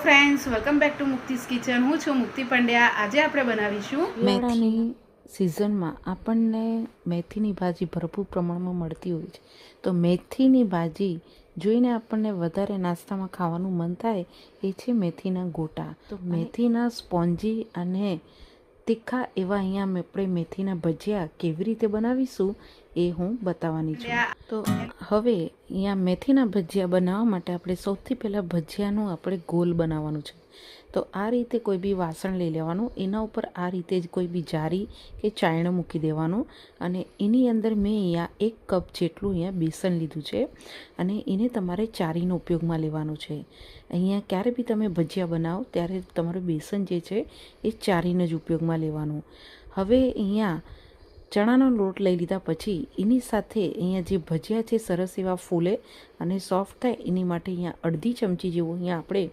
Friends, welcome back to મુક્તિસ kitchen. હું છું મુક્તિ પંડ્યા. આજે આપણે બનાવીશું મેથીની સિઝનમાં આપણને મેથીની ભાજી ભરપૂર પ્રમાણમાં મળતી હોય છે. તો મેથીની ભાજી જોઈને આપણને વધારે નાસ્તામાં ખાવાનું મન થાય એ છે મેથીના ગોટા. તો મેથીના સ્પોન્જી અને તીખા એવા અહીંયા આપણે મેથીના ભજીયા કેવી રીતે બનાવીશું એ હું બતાવવાની છું. તો હવે અહીંયા મેથીના ભજીયા બનાવવા માટે આપણે સૌથી પહેલાં ભજીયાનું આપણે ગોલ બનાવવાનું છે. તો આ રીતે કોઈ બી વાસણ લઈ લેવાનું, એના ઉપર આ રીતે જ કોઈ બી જારી કે ચાયણો મૂકી દેવાનું અને એની અંદર મેં અહીંયા 1 કપ જેટલું અહીંયા બેસન લીધું છે અને એને તમારે ચારીનો ઉપયોગમાં લેવાનું છે. અહીંયા ક્યારે બી તમે ભજીયા બનાવો ત્યારે તમારું બેસન જે છે એ ચારીનો જ ઉપયોગમાં લેવાનું. હવે અહીંયા ચણાનો લોટ લઈ લીધા પછી એની સાથે અહીંયા જે ભજીયા છે સરસ એવા ફૂલે અને સોફ્ટ થાય એની માટે અહીંયા અડધી ચમચી જેવું અહીંયા આપણે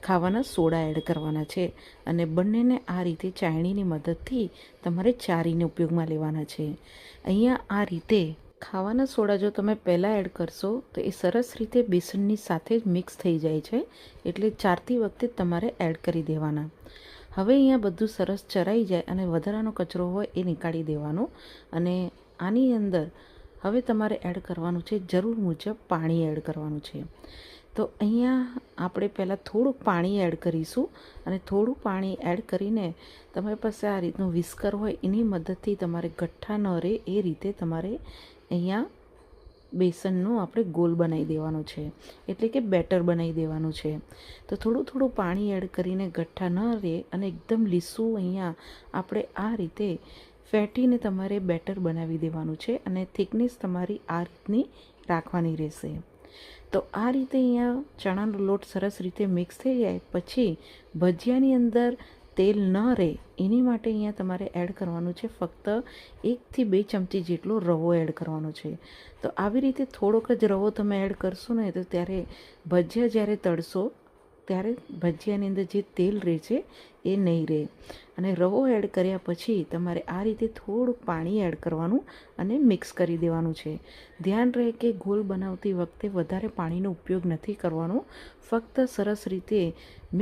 ખાવાના સોડા એડ કરવાના છે અને બંનેને આ રીતે ચાયણીની મદદથી તમારે ચારીને ઉપયોગમાં લેવાના છે. અહીંયા આ રીતે ખાવાના સોડા જો તમે પહેલાં એડ કરશો તો એ સરસ રીતે બેસનની સાથે જ મિક્સ થઈ જાય છે, એટલે ચારતી વખતે તમારે એડ કરી દેવાના. હવે અહીંયા બધું સરસ ચરાઈ જાય અને વધારાનો કચરો હોય એ નીકાળી દેવાનો અને આની અંદર હવે તમારે એડ કરવાનું છે જરૂર મુજબ પાણી એડ કરવાનું છે. તો અહીંયા આપણે પહેલાં થોડુંક પાણી એડ કરીશું અને થોડું પાણી એડ કરીને તમારી પાસે આ રીતનું વિસ્કર હોય એની મદદથી તમારે ગઠ્ઠા ન રહે એ રીતે તમારે અહીંયા બેસનનું આપણે ગોલ બનાવી દેવાનો છે, એટલે કે બેટર બનાવી દેવાનું છે. તો થોડું થોડું પાણી એડ કરીને ગઠ્ઠા ન રહે અને એકદમ લીસું અહીંયા આપણે આ રીતે ફેટીને તમારે બેટર બનાવી દેવાનું છે અને થિકનેસ તમારી આ રીતની રાખવાની રહેશે. તો આ રીતે અહીંયા ચણાનો લોટ સરસ રીતે મિક્સ થઈ જાય પછી ભજીયાની અંદર તેલ ન રહે એની માટે અહીંયા તમારે એડ કરવાનું છે ફક્ત 1 થી 2 ચમચી જેટલો રવો એડ કરવાનો છે. તો આવી રીતે થોડોક જ રવો તમે એડ કરશો ને તો ત્યારે ભજીયા જ્યારે તળશો ત્યારે ભજીયાની અંદર જે તેલ રહે છે એ નહીં રહે. અને રવો એડ કર્યા પછી તમારે આ રીતે થોડુંક પાણી એડ કરવાનું અને મિક્સ કરી દેવાનું છે. ધ્યાન રહે કે ગોલ બનાવતી વખતે વધારે પાણીનો ઉપયોગ નથી કરવાનો, ફક્ત સરસ રીતે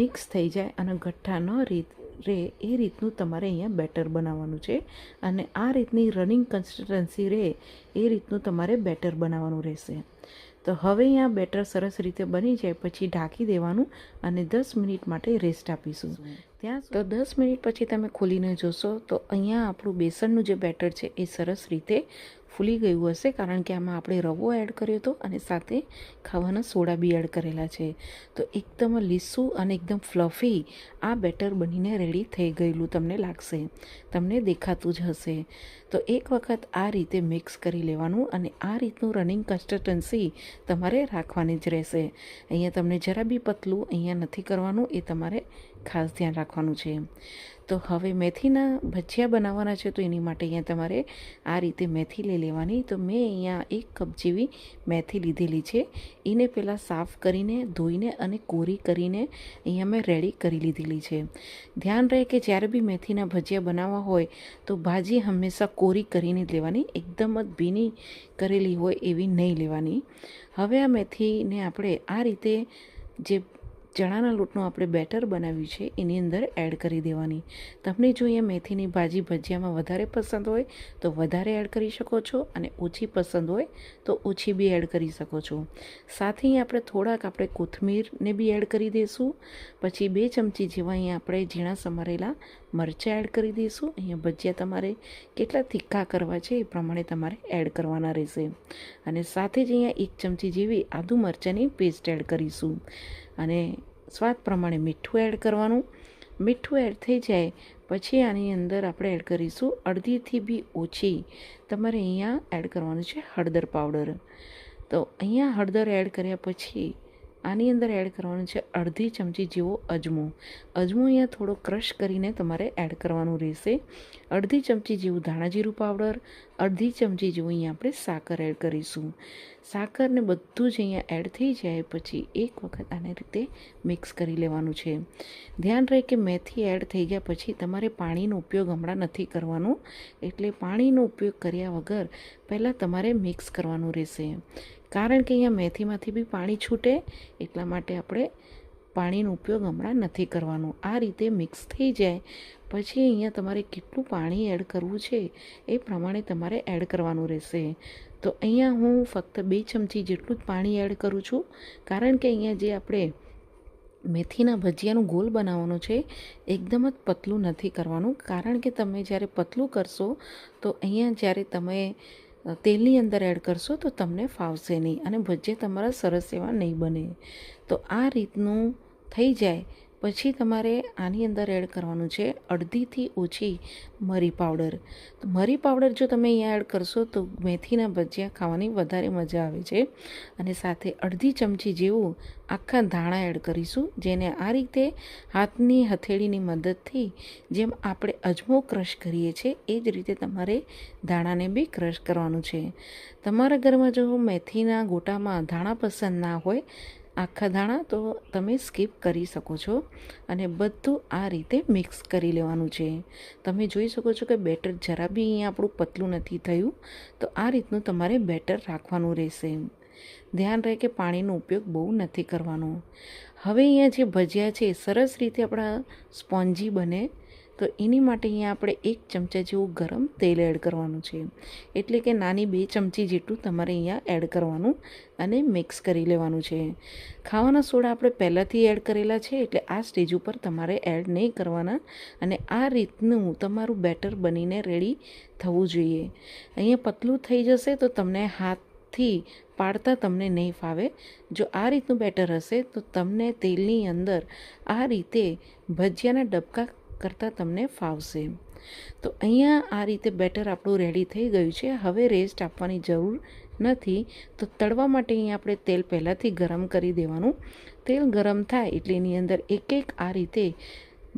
મિક્સ થઈ જાય અને ગઠ્ઠા ન રહે એ રીતનું તમારે અહીંયા બેટર બનાવવાનું છે અને આ રીતની રનિંગ કન્સિસ્ટન્સી રહે એ રીતનું તમારે બેટર બનાવવાનું રહેશે. તો હવે અહીંયા બેટર સરસ રીતે બની જાય પછી ઢાંકી દેવાનું અને 10 મિનિટ માટે રેસ્ટ આપીશું. ત્યાં તો 10 મિનિટ પછી તમે ખોલીને જોશો તો અહીંયા આપણું બેસનનું જે બેટર છે એ સરસ રીતે ફૂલી ગયું હશે, કારણ કે આમાં આપણે રવો એડ કર્યો હતો અને સાથે ખાવાના સોડા બી એડ કરેલા છે. તો એકદમ લીસું અને એકદમ ફ્લફી આ બેટર બનીને રેડી થઈ ગયેલું તમને લાગશે, તમને દેખાતું જ હશે. તો એક વખત આ રીતે મિક્સ કરી લેવાનું અને આ રીતનું રનિંગ કન્સિસ્ટન્સી તમારે રાખવાની જ રહેશે. અહીંયા તમને જરા બી પતલું અહીંયા નથી કરવાનું, એ તમારે ખાસ ધ્યાન રાખવાનું છે. તો હવે મેથીના ભજીયા બનાવવાના છે તો એની માટે અહીંયા તમારે આ રીતે મેથી લઈ લેવાની. તો મેં અહીંયા 1 કપ જેવી મેથી લીધેલી છે, એને પહેલાં સાફ કરીને ધોઈને અને કોરી કરીને અહીંયા મેં રેડી કરી લીધેલી છે. ધ્યાન રહે કે જ્યારે બી મેથીના ભજીયા બનાવવા હોય તો ભાજી હંમેશા કોરી કરીને જ લેવાની, એકદમ જ ભીની કરેલી હોય એવી નહીં લેવાની. હવે આ મેથીને આપણે આ રીતે જે ચણાના લોટનું આપણે બેટર બનાવ્યું છે એની અંદર એડ કરી દેવાની. તમને જો અહીંયા મેથીની ભાજી ભજીયામાં વધારે પસંદ હોય તો વધારે એડ કરી શકો છો અને ઓછી પસંદ હોય તો ઓછી બી એડ કરી શકો છો. સાથે આપણે થોડાક આપણે કોથમીરને બી એડ કરી દઈશું. પછી 2 ચમચી જેવા અહીંયા આપણે ઝીણા સમારેલા મરચાં એડ કરી દઈશું. અહીંયા ભજીયા તમારે કેટલા તીખા કરવા છે એ પ્રમાણે તમારે એડ કરવાના રહેશે. અને સાથે જ અહીંયા 1 ચમચી જેવી આદુ મરચાંની પેસ્ટ એડ કરીશું અને સ્વાદ પ્રમાણે મીઠું એડ કરવાનું. મીઠું એડ થઈ જાય પછી આની અંદર આપણે એડ કરીશું અડધીથી બી ઓછી તમારે અહીંયા એડ કરવાનું છે હળદર પાવડર. તો અહીંયા હળદર એડ કર્યા પછી આની અંદર એડ કરવાનું છે અડધી ચમચી જેવો અજમો. અજમો અહીંયા થોડો ક્રશ કરીને તમારે એડ કરવાનું રહેશે. અડધી ચમચી જેવું ધાણાજીરું પાવડર, અડધી ચમચી જેવું અહીંયા આપણે સાકર એડ કરીશું. સાકરને બધું જ અહીંયા એડ થઈ જાય પછી એક વખત આને રીતે મિક્સ કરી લેવાનું છે. ધ્યાન રહે કે મેથી એડ થઈ ગયા પછી તમારે પાણીનો ઉપયોગ હમણાં નથી કરવાનો, એટલે પાણીનો ઉપયોગ કર્યા વગર પહેલાં તમારે મિક્સ કરવાનું રહેશે. કારણ કે અહીંયા મેથીમાંથી બી પાણી છૂટે એટલા માટે આપણે પાણીનો ઉપયોગ હમણાં નથી કરવાનો. આ રીતે મિક્સ થઈ જાય પછી અહીંયા તમારે કેટલું પાણી એડ કરવું છે એ પ્રમાણે તમારે એડ કરવાનું રહેશે. તો અહીંયા હું ફક્ત 2 ચમચી જેટલું જ પાણી એડ કરું છું, કારણ કે અહીંયા જે આપણે મેથીના ભજીયાનું ગોલ બનાવવાનું છે એકદમ જ પતલું નથી કરવાનું, કારણ કે તમે જ્યારે પતલું કરશો તો અહીંયા જ્યારે તમે તેલની અંદર એડ કરશો તો તમને ફાવશે નહીં અને ભજીયા તમારા સરસ એવા નહીં બને. તો આ રીતનું થઈ જાય પછી તમારે આની અંદર એડ કરવાનું છે અડધીથી ઓછી મરી પાવડર. તો મરી પાવડર જો તમે અહીંયા એડ કરશો તો મેથીના ભજીયા ખાવાની વધારે મજા આવે છે. અને સાથે અડધી ચમચી જેવું આખા ધાણા એડ કરીશું, જેને આ રીતે હાથની હથેળીની મદદથી જેમ આપણે અજમો ક્રશ કરીએ છીએ એ જ રીતે તમારે ધાણાને બી ક્રશ કરવાનું છે. તમારા ઘરમાં જો મેથીના ગોટામાં ધાણા પસંદ ના હોય આખા ધાણા તો તમે સ્કીપ કરી શકો છો. અને બધું આ રીતે મિક્સ કરી લેવાનું છે. તમે જોઈ શકો છો કે બેટર જરા બી અહીંયા આપણું પતલું નથી થયું. તો આ રીતનું તમારે બેટર રાખવાનું રહેશે. ધ્યાન રહે કે પાણીનો ઉપયોગ બહુ નથી કરવાનો. હવે અહીંયા જે ભજીયા છે સરસ રીતે આપણા સ્પોન્જી બને તો એની માટે અહીંયા આપણે 1 ચમચા જેવું ગરમ તેલ એડ કરવાનું છે. એટલે કે નાની 2 ચમચી જેટલું તમારે અહીંયા એડ કરવાનું અને મિક્સ કરી લેવાનું છે. ખાવાના સોડા આપણે પહેલાંથી એડ કરેલા છે એટલે આ સ્ટેજ ઉપર તમારે એડ નહીં કરવાના. અને આ રીતનું તમારું બેટર બનીને રેડી થવું જોઈએ. અહીંયા પતલું થઈ જશે તો તમને હાથથી પાડતા તમને નહીં ફાવે. જો આ રીતનું બેટર હશે તો તમને તેલની અંદર આ રીતે ભજીયાના ડબકા કરતાં તમને ફાવશે. તો અહીંયા આ રીતે બેટર આપણું રેડી થઈ ગયું છે. હવે રેસ્ટ આપવાની જરૂર નથી. તો તળવા માટે અહીંયા આપણે તેલ પહેલાંથી ગરમ કરી દેવાનું. તેલ ગરમ થાય એટલે એની અંદર એક આ રીતે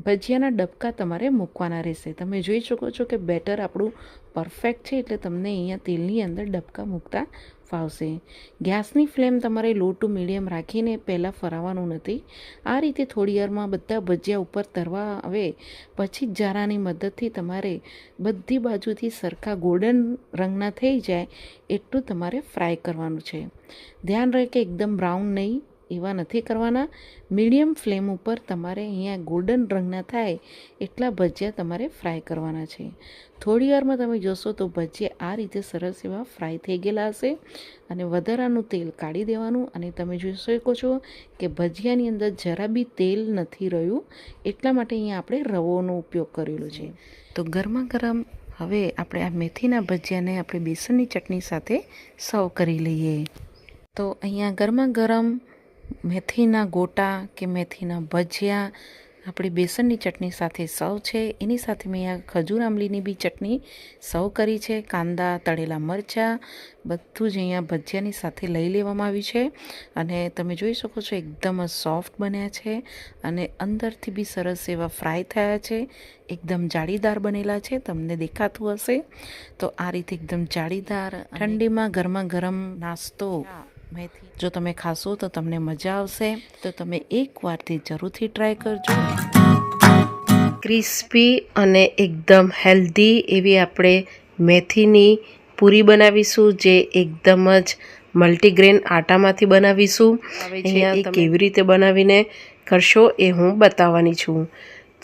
ભજીયાના ડબકા તમારે મૂકવાના રહેશે. તમે જોઈ શકો છો કે બેટર આપણું પરફેક્ટ છે એટલે તમને અહીંયા તેલની અંદર ડબકા મૂકતા ફાવશે. ગેસની ફ્લેમ તમારે લો ટુ મીડિયમ રાખીને પહેલાં ફરાવવાનું નથી. આ રીતે થોડી વારમાં બધા ભજીયા ઉપર તરવા આવે પછી જ જારાની મદદથી તમારે બધી બાજુથી સરખા ગોલ્ડન રંગના થઈ જાય એટલું તમારે ફ્રાય કરવાનું છે. ધ્યાન રહે કે એકદમ બ્રાઉન નહીં એવા નથી કરવાના. મીડિયમ ફ્લેમ ઉપર તમારે અહીંયા ગોલ્ડન રંગના થાય એટલા ભજીયા તમારે ફ્રાય કરવાના છે. થોડી વારમાં તમે જોશો તો ભજીયા આ રીતે સરસ એવા ફ્રાય થઈ ગયેલા હશે. અને વધારાનું તેલ કાઢી દેવાનું. અને તમે જોઈ શકો છો કે ભજીયાની અંદર જરા બી તેલ નથી રહ્યું, એટલા માટે અહીંયા આપણે રવોનો ઉપયોગ કરેલો છે. તો ગરમા ગરમ હવે આપણે આ મેથીના ભજીયાને આપણે બેસનની ચટણી સાથે સર્વ કરી લઈએ. તો અહીંયા ગરમા ગરમ મેથીના ગોટા કે મેથીના ભજીયા આપણી બેસનની ચટણી સાથે સર્વ છે. એની સાથે મેં અહીંયા ખજૂર આંબલીની બી ચટણી સર્વ કરી છે. કાંદા, તળેલા મરચાં બધું જ અહીંયા ભજીયાની સાથે લઈ લેવામાં આવ્યું છે. અને તમે જોઈ શકો છો એકદમ જ સોફ્ટ બન્યા છે અને અંદરથી બી સરસ એવા ફ્રાય થયા છે. એકદમ જાળીદાર બનેલા છે, તમને દેખાતું હશે. તો આ રીતે એકદમ જાળીદાર ઠંડીમાં ગરમા ગરમ નાસ્તો મેથી જો તમે ખાશો તો તમને મજા આવશે. તો તમે એકવારથી જરૂરથી ટ્રાય કરજો. ક્રિસ્પી અને એકદમ હેલ્ધી એવી આપણે મેથીની પૂરી બનાવીશું, જે એકદમ જ મલ્ટીગ્રેન આટામાંથી બનાવીશું. અહીંયા એ કેવી રીતે બનાવીને કરશો એ હું બતાવવાની છું.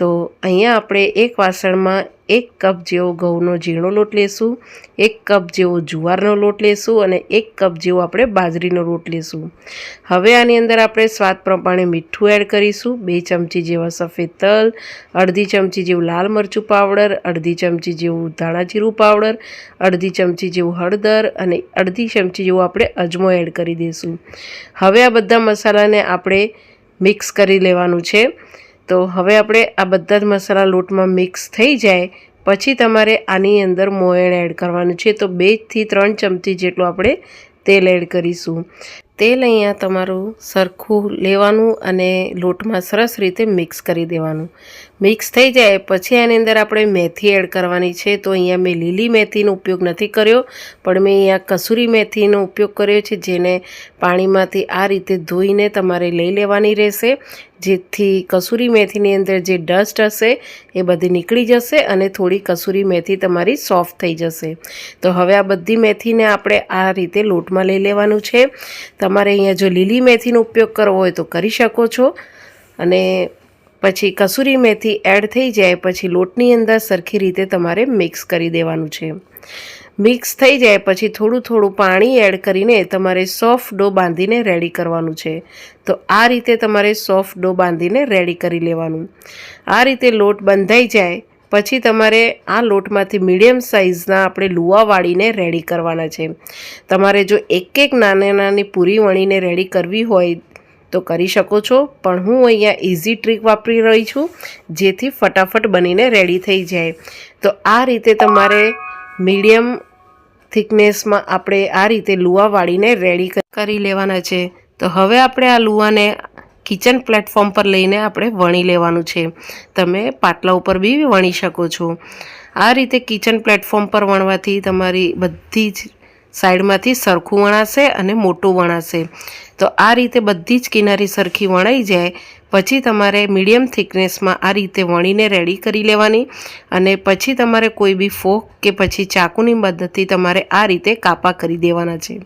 તો અહીંયા આપણે એક વાસણમાં 1 કપ જેવો ઘઉંનો ઝીણો લોટ લેશું, 1 કપ જેવો જુવારનો લોટ લેશું અને 1 કપ જેવો આપણે બાજરીનો લોટ લેશું. હવે આની અંદર આપણે સ્વાદ પ્રમાણે મીઠું એડ કરીશું, 2 ચમચી જેવા સફેદ તલ, અડધી ચમચી જેવું લાલ મરચું પાવડર, અડધી ચમચી જેવું ધાણા જીરું પાવડર, અડધી ચમચી જેવું હળદર અને અડધી ચમચી જેવું આપણે અજમો એડ કરી દઈશું. હવે આ બધા મસાલાને આપણે મિક્સ કરી લેવાનું છે. તો હવે આપણે આ બધા જ મસાલા લોટમાં મિક્સ થઈ જાય પછી તમારે આની અંદર મોયણ એડ કરવાનું છે. તો 2 થી 3 ચમચી જેટલું આપણે તેલ એડ કરીશું. તેલ અહીંયા તમારું સરખું લેવાનું અને લોટમાં સરસ રીતે મિક્સ કરી દેવાનું. મિક્સ થઈ જાય પછી આની અંદર આપણે મેથી એડ કરવાની છે. તો અહીંયા મેં લીલી મેથીનો ઉપયોગ નથી કર્યો, પણ મેં અહીંયા કસૂરી મેથીનો ઉપયોગ કર્યો છે, જેને પાણીમાંથી આ રીતે ધોઈને તમારે લઈ લેવાની રહેશે, જેથી કસૂરી મેથીની અંદર જે ડસ્ટ હશે એ બધી નીકળી જશે અને થોડી કસૂરી મેથી તમારી સોફ્ટ થઈ જશે. તો હવે આ બધી મેથીને આપણે આ રીતે લોટમાં લઈ લેવાનું છે. તમારે અહીંયા જો લીલી મેથીનો ઉપયોગ કરવો હોય તો કરી શકો છો. અને પછી કસૂરી મેથી એડ થઈ જાય પછી લોટની અંદર સરખી રીતે તમારે મિક્સ કરી દેવાનું છે. મિક્સ થઈ જાય પછી થોડું થોડું પાણી એડ કરીને તમારે સોફ્ટ ડો બાંધીને રેડી કરવાનું છે. તો આ રીતે તમારે સોફ્ટ ડો બાંધીને રેડી કરી લેવાનું. આ રીતે લોટ બંધાઈ જાય પછી તમારે આ લોટમાંથી મીડિયમ સાઇઝના આપણે લુવા વાળીને રેડી કરવાના છે. તમારે જો એક એક નાની પૂરી વણીને રેડી કરવી હોય તો કરી શકો છો, પણ હું અહીંયા ઇઝી ટ્રીક વાપરી રહી છું જેથી ફટાફટ બનીને રેડી થઈ જાય. તો આ રીતે તમારે મીડિયમ થિકનેસમાં આપણે આ રીતે લુવા વાળીને રેડી કરી લેવાના છે. તો હવે આપણે આ લુવાને કિચન પ્લેટફોર્મ પર લઈને આપણે વણી લેવાનું છે. તમે પાટલા ઉપર બી વણી શકો છો. આ રીતે કિચન પ્લેટફોર્મ પર વણવાથી તમારી બધી જ સાઈડમાંથી સરખું વણાશે અને મોટું વણાશે. તો આ રીતે બધી જ કિનારી સરખી વણાઈ જાય પછી તમારે મીડિયમ થિકનેસમાં આ રીતે વણીને રેડી કરી લેવાની અને પછી તમારે કોઈ બી ફોક કે પછી ચાકુની મદદથી તમારે આ રીતે કાપા કરી દેવાના છે.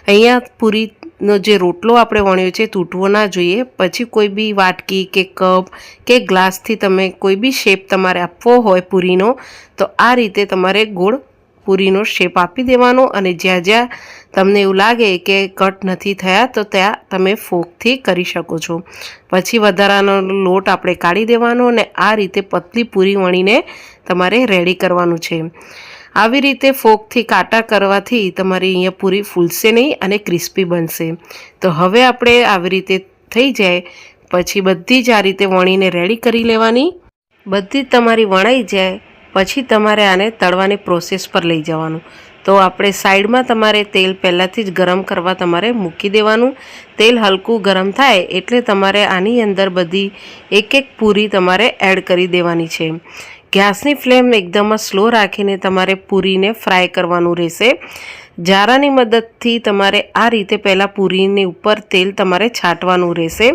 અહીંયા પૂરીનો જે રોટલો આપણે વણ્યો છે તૂટવો ના જોઈએ. પછી કોઈ બી વાટકી કે કપ કે ગ્લાસથી તમે કોઈ બી શેપ તમારે આપવો હોય પૂરીનો તો આ રીતે તમારે ગોળ પૂરીનો શેપ આપી દેવાનો અને જ્યાં જ્યાં તમને એવું લાગે કે કટ નથી થયા તો ત્યાં તમે ફોકથી કરી શકો છો. પછી વધારાનો લોટ આપણે કાઢી દેવાનો અને આ રીતે પતલી પૂરી વણીને તમારે રેડી કરવાનું છે. આવી રીતે ફોકથી કાંટા કરવાથી તમારી અહીંયા પૂરી ફૂલશે નહીં અને ક્રિસ્પી બનશે. તો હવે આપણે આવી રીતે થઈ જાય પછી બધી જ આ રીતે વણીને રેડી કરી લેવાની. બધી જ તમારી વણાઈ જાય પછી તમારે આને તળવાની પ્રોસેસ પર લઈ જવાનું. તો આપણે સાઈડમાં તમારે તેલ પહેલાંથી જ ગરમ કરવા તમારે મૂકી દેવાનું. તેલ હલકું ગરમ થાય એટલે તમારે આની અંદર બધી એક એક પૂરી તમારે એડ કરી દેવાની છે. ગેસની ફ્લેમ એકદમ સ્લો રાખીને તમારે પૂરીને ફ્રાય કરવાનું રહેશે. જારાની મદદથી તમારે આ રીતે પહેલાં પૂરીની ઉપર તેલ તમારે છાંટવાનું રહેશે.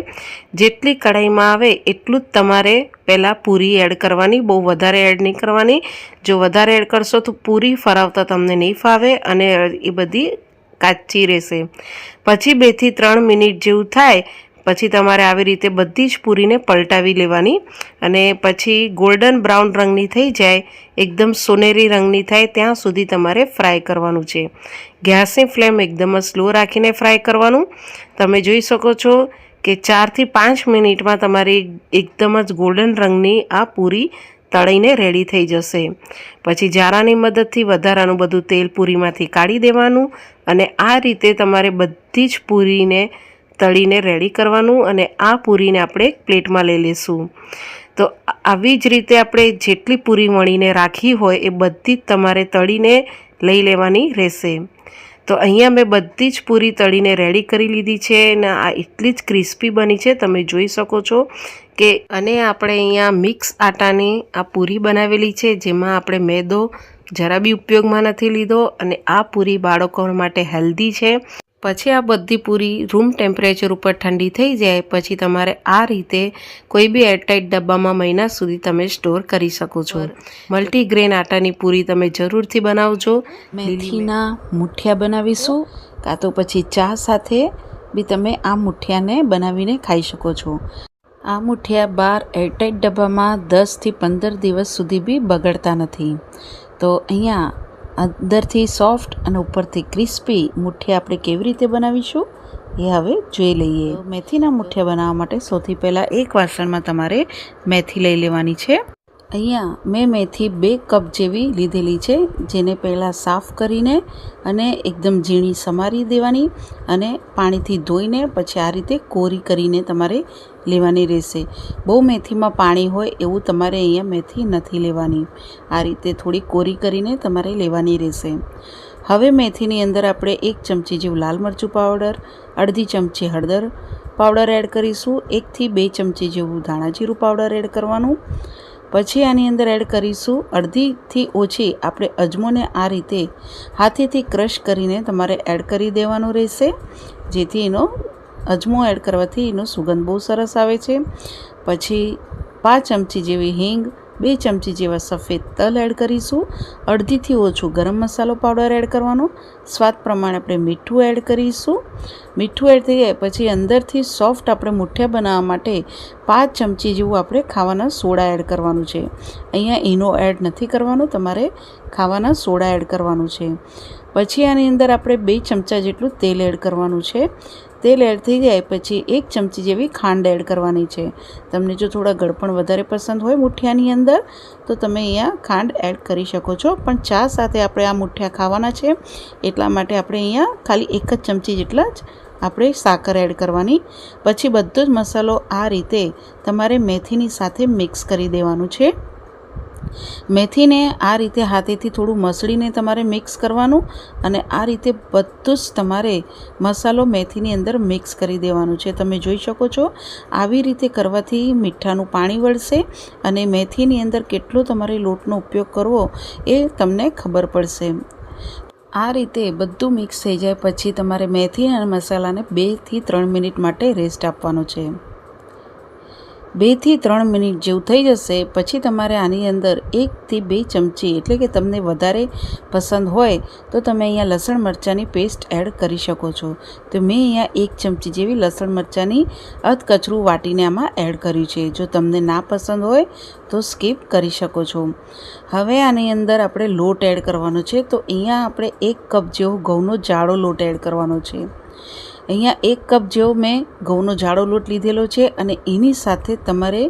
જેટલી કઢાઈમાં આવે એટલું જ તમારે પહેલાં પૂરી એડ કરવાની, બહુ વધારે એડ નહીં કરવાની. જો વધારે એડ કરશો તો પૂરી ફરાવતા તમને નહીં ફાવે અને એ બધી કાચી રહેશે. પછી 2 થી 3 મિનિટ જેવું થાય પછી તમારે આવી રીતે બધી જ પૂરીને પલટાવી લેવાની અને પછી ગોલ્ડન બ્રાઉન રંગની થઈ જાય, એકદમ સોનેરી રંગની થાય ત્યાં સુધી તમારે ફ્રાય કરવાનું છે. ગેસની ફ્લેમ એકદમ સ્લો રાખીને ફ્રાય કરવાનું. તમે જોઈ શકો છો કે 4 થી 5 મિનિટમાં તમારી એકદમ જ ગોલ્ડન રંગની આ પૂરી તળીને રેડી થઈ જશે. પછી જારાની મદદથી વધારાનું બધું તેલ પૂરીમાંથી કાઢી દેવાનું અને આ રીતે તમારે બધી જ પૂરીને તળીને રેડી કરવાનું અને આ પૂરીને આપણે એક પ્લેટમાં લઈ લઈશું. તો આવી જ રીતે આપણે જેટલી પૂરી વણીને રાખી હોય એ બધી જ તમારે તળીને લઈ લેવાની રહેશે. તો અહીંયા મેં બધી જ પૂરી તળીને રેડી કરી લીધી છે અને આ એટલી જ ક્રિસ્પી બની છે તમે જોઈ શકો છો કે. અને આપણે અહીંયા મિક્સ આટાની આ પૂરી બનાવેલી છે જેમાં આપણે મેદો જરા બી ઉપયોગમાં નથી લીધો અને આ પૂરી બાળકો માટે હેલ્ધી છે. પછી આ બધી પૂરી રૂમ ટેમ્પરેચર ઉપર ઠંડી થઈ જાય પછી તમારે આ રીતે કોઈ બી એરટાઇટ ડબ્બામાં મહિના સુધી તમે સ્ટોર કરી શકો છો. મલ્ટીગ્રેન આટાની પૂરી તમે જરૂરથી બનાવજો. મેથીના મુઠિયા બનાવીશું કાં તો પછી ચા સાથે બી તમે આ મુઠિયાને બનાવીને ખાઈ શકો છો. આ મુઠિયા બહાર એરટાઇટ ડબ્બામાં 10 થી 15 દિવસ સુધી બી બગડતા નથી. તો અહીંયા અંદરથી સોફ્ટ અને ઉપરથી ક્રિસ્પી મુઠિયા આપણે કેવી રીતે બનાવીશું એ હવે જોઈ લઈએ. મેથીના મુઠિયા બનાવવા માટે સૌથી પહેલાં એક વાસણમાં તમારે મેથી લઈ લેવાની છે. અહીંયા મેં મેથી 2 કપ જેવી લીધેલી છે જેને પહેલાં સાફ કરીને અને એકદમ ઝીણી સમારી દેવાની અને પાણીથી ધોઈને પછી આ રીતે કોરી કરીને તમારે લેવાની રહેશે. બહુ મેથીમાં પાણી હોય એવું તમારે અહીંયા મેથી નથી લેવાની. આ રીતે થોડી કોરી કરીને તમારે લેવાની રહેશે. હવે મેથીની અંદર આપણે 1 ચમચી જેવું લાલ મરચું પાવડર, અડધી ચમચી હળદર પાવડર એડ કરીશું. 1 થી 2 ચમચી જેવું ધાણા જીરું પાવડર એડ કરવાનું. પછી આની અંદર એડ કરીશું અડધીથી ઓછી આપણે અજમોને આ રીતે હાથેથી ક્રશ કરીને તમારે એડ કરી દેવાનું રહેશે જેથી એનો અજમો એડ કરવાથી એનો સુગંધ બહુ સરસ આવે છે. પછી 5 ચમચી જેવી હિંગ 2 ચમચી જેવા સફેદ તલ એડ કરીશું, અડધીથી ઓછું ગરમ મસાલો પાવડર એડ કરવાનો, સ્વાદ પ્રમાણે આપણે મીઠું એડ કરીશું. મીઠું એડ થઈ જાય પછી અંદરથી સોફ્ટ આપણે મુઠિયા બનાવવા માટે 5 ચમચી જેવું આપણે ખાવાના સોડા એડ કરવાનું છે. અહીંયા ઈનો એડ નથી કરવાનો, તમારે ખાવાના સોડા એડ કરવાનું છે. પછી આની અંદર આપણે 2 ચમચા જેટલું તેલ એડ કરવાનું છે. તેલ એડ થઈ જાય પછી 1 ચમચી જેવી ખાંડ એડ કરવાની છે. તમને જો થોડા ગળપણ વધારે પસંદ હોય મુઠિયાની અંદર તો તમે અહીંયા ખાંડ એડ કરી શકો છો, પણ ચા સાથે આપણે આ મુઠિયા ખાવાના છે એટલા માટે આપણે અહીંયા ખાલી 1 જ ચમચી જેટલા જ આપણે સાકર એડ કરવાની. પછી બધો જ મસાલો આ રીતે તમારે મેથીની સાથે મિક્સ કરી દેવાનું છે. મેથીને આ રીતે હાથેથી થોડું મસળીને તમારે મિક્સ કરવાનું અને આ રીતે બધું જ તમારે મસાલો મેથીની અંદર મિક્સ કરી દેવાનું છે. તમે જોઈ શકો છો આવી રીતે કરવાથી મીઠાનું પાણી વળશે અને મેથીની અંદર કેટલો તમારે લોટનો ઉપયોગ કરવો એ તમને ખબર પડશે. આ રીતે બધું મિક્સ થઈ જાય પછી તમારે મેથી અને મસાલાને 2 થી 3 મિનિટ માટે રેસ્ટ આપવાનો છે. 2 થી 3 મિનિટ જેવું થઈ જશે પછી તમારે આની અંદર 1 થી 2 ચમચી એટલે કે તમને વધારે પસંદ હોય તો તમે અહીંયા લસણ મરચાંની પેસ્ટ એડ કરી શકો છો. તો મેં અહીંયા 1 ચમચી જેવી લસણ મરચાંની અધકચરું વાટીને આમાં એડ કર્યું છે. જો તમને ના પસંદ હોય તો સ્કીપ કરી શકો છો. હવે આની અંદર આપણે લોટ એડ કરવાનો છે. તો અહીંયા આપણે 1 કપ જેવો ઘઉંનો જાડો લોટ એડ કરવાનો છે. અહીંયા 1 કપ જેવો મેં ઘઉંનો જાડો લોટ લીધેલો છે અને એની સાથે તમારે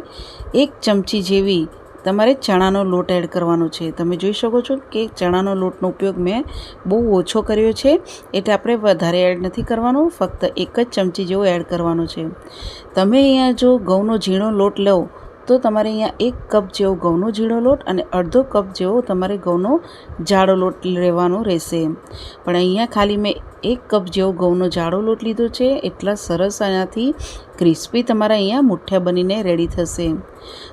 1 ચમચી જેવી તમારે ચણાનો લોટ એડ કરવાનો છે. તમે જોઈ શકો છો કે ચણાનો લોટનો ઉપયોગ મેં બહુ ઓછો કર્યો છે એટલે આપણે વધારે એડ નથી કરવાનો, ફક્ત 1 જ ચમચી જેવો એડ કરવાનો છે. તમે અહીંયા જો ઘઉંનો ઝીણો લોટ લો તો તમારે અહીંયા 1 કપ જેવો ઘઉંનો ઝીણો લોટ અને અડધો કપ જેવો તમારે ઘઉંનો જાડો લોટ લેવાનો રહેશે. પણ અહીંયા ખાલી મેં 1 કપ જેવો ઘઉંનો જાડો લોટ લીધો છે. એટલા સરસ આનાથી ક્રિસ્પી તમારા અહીંયા મુઠિયા બનીને રેડી થશે.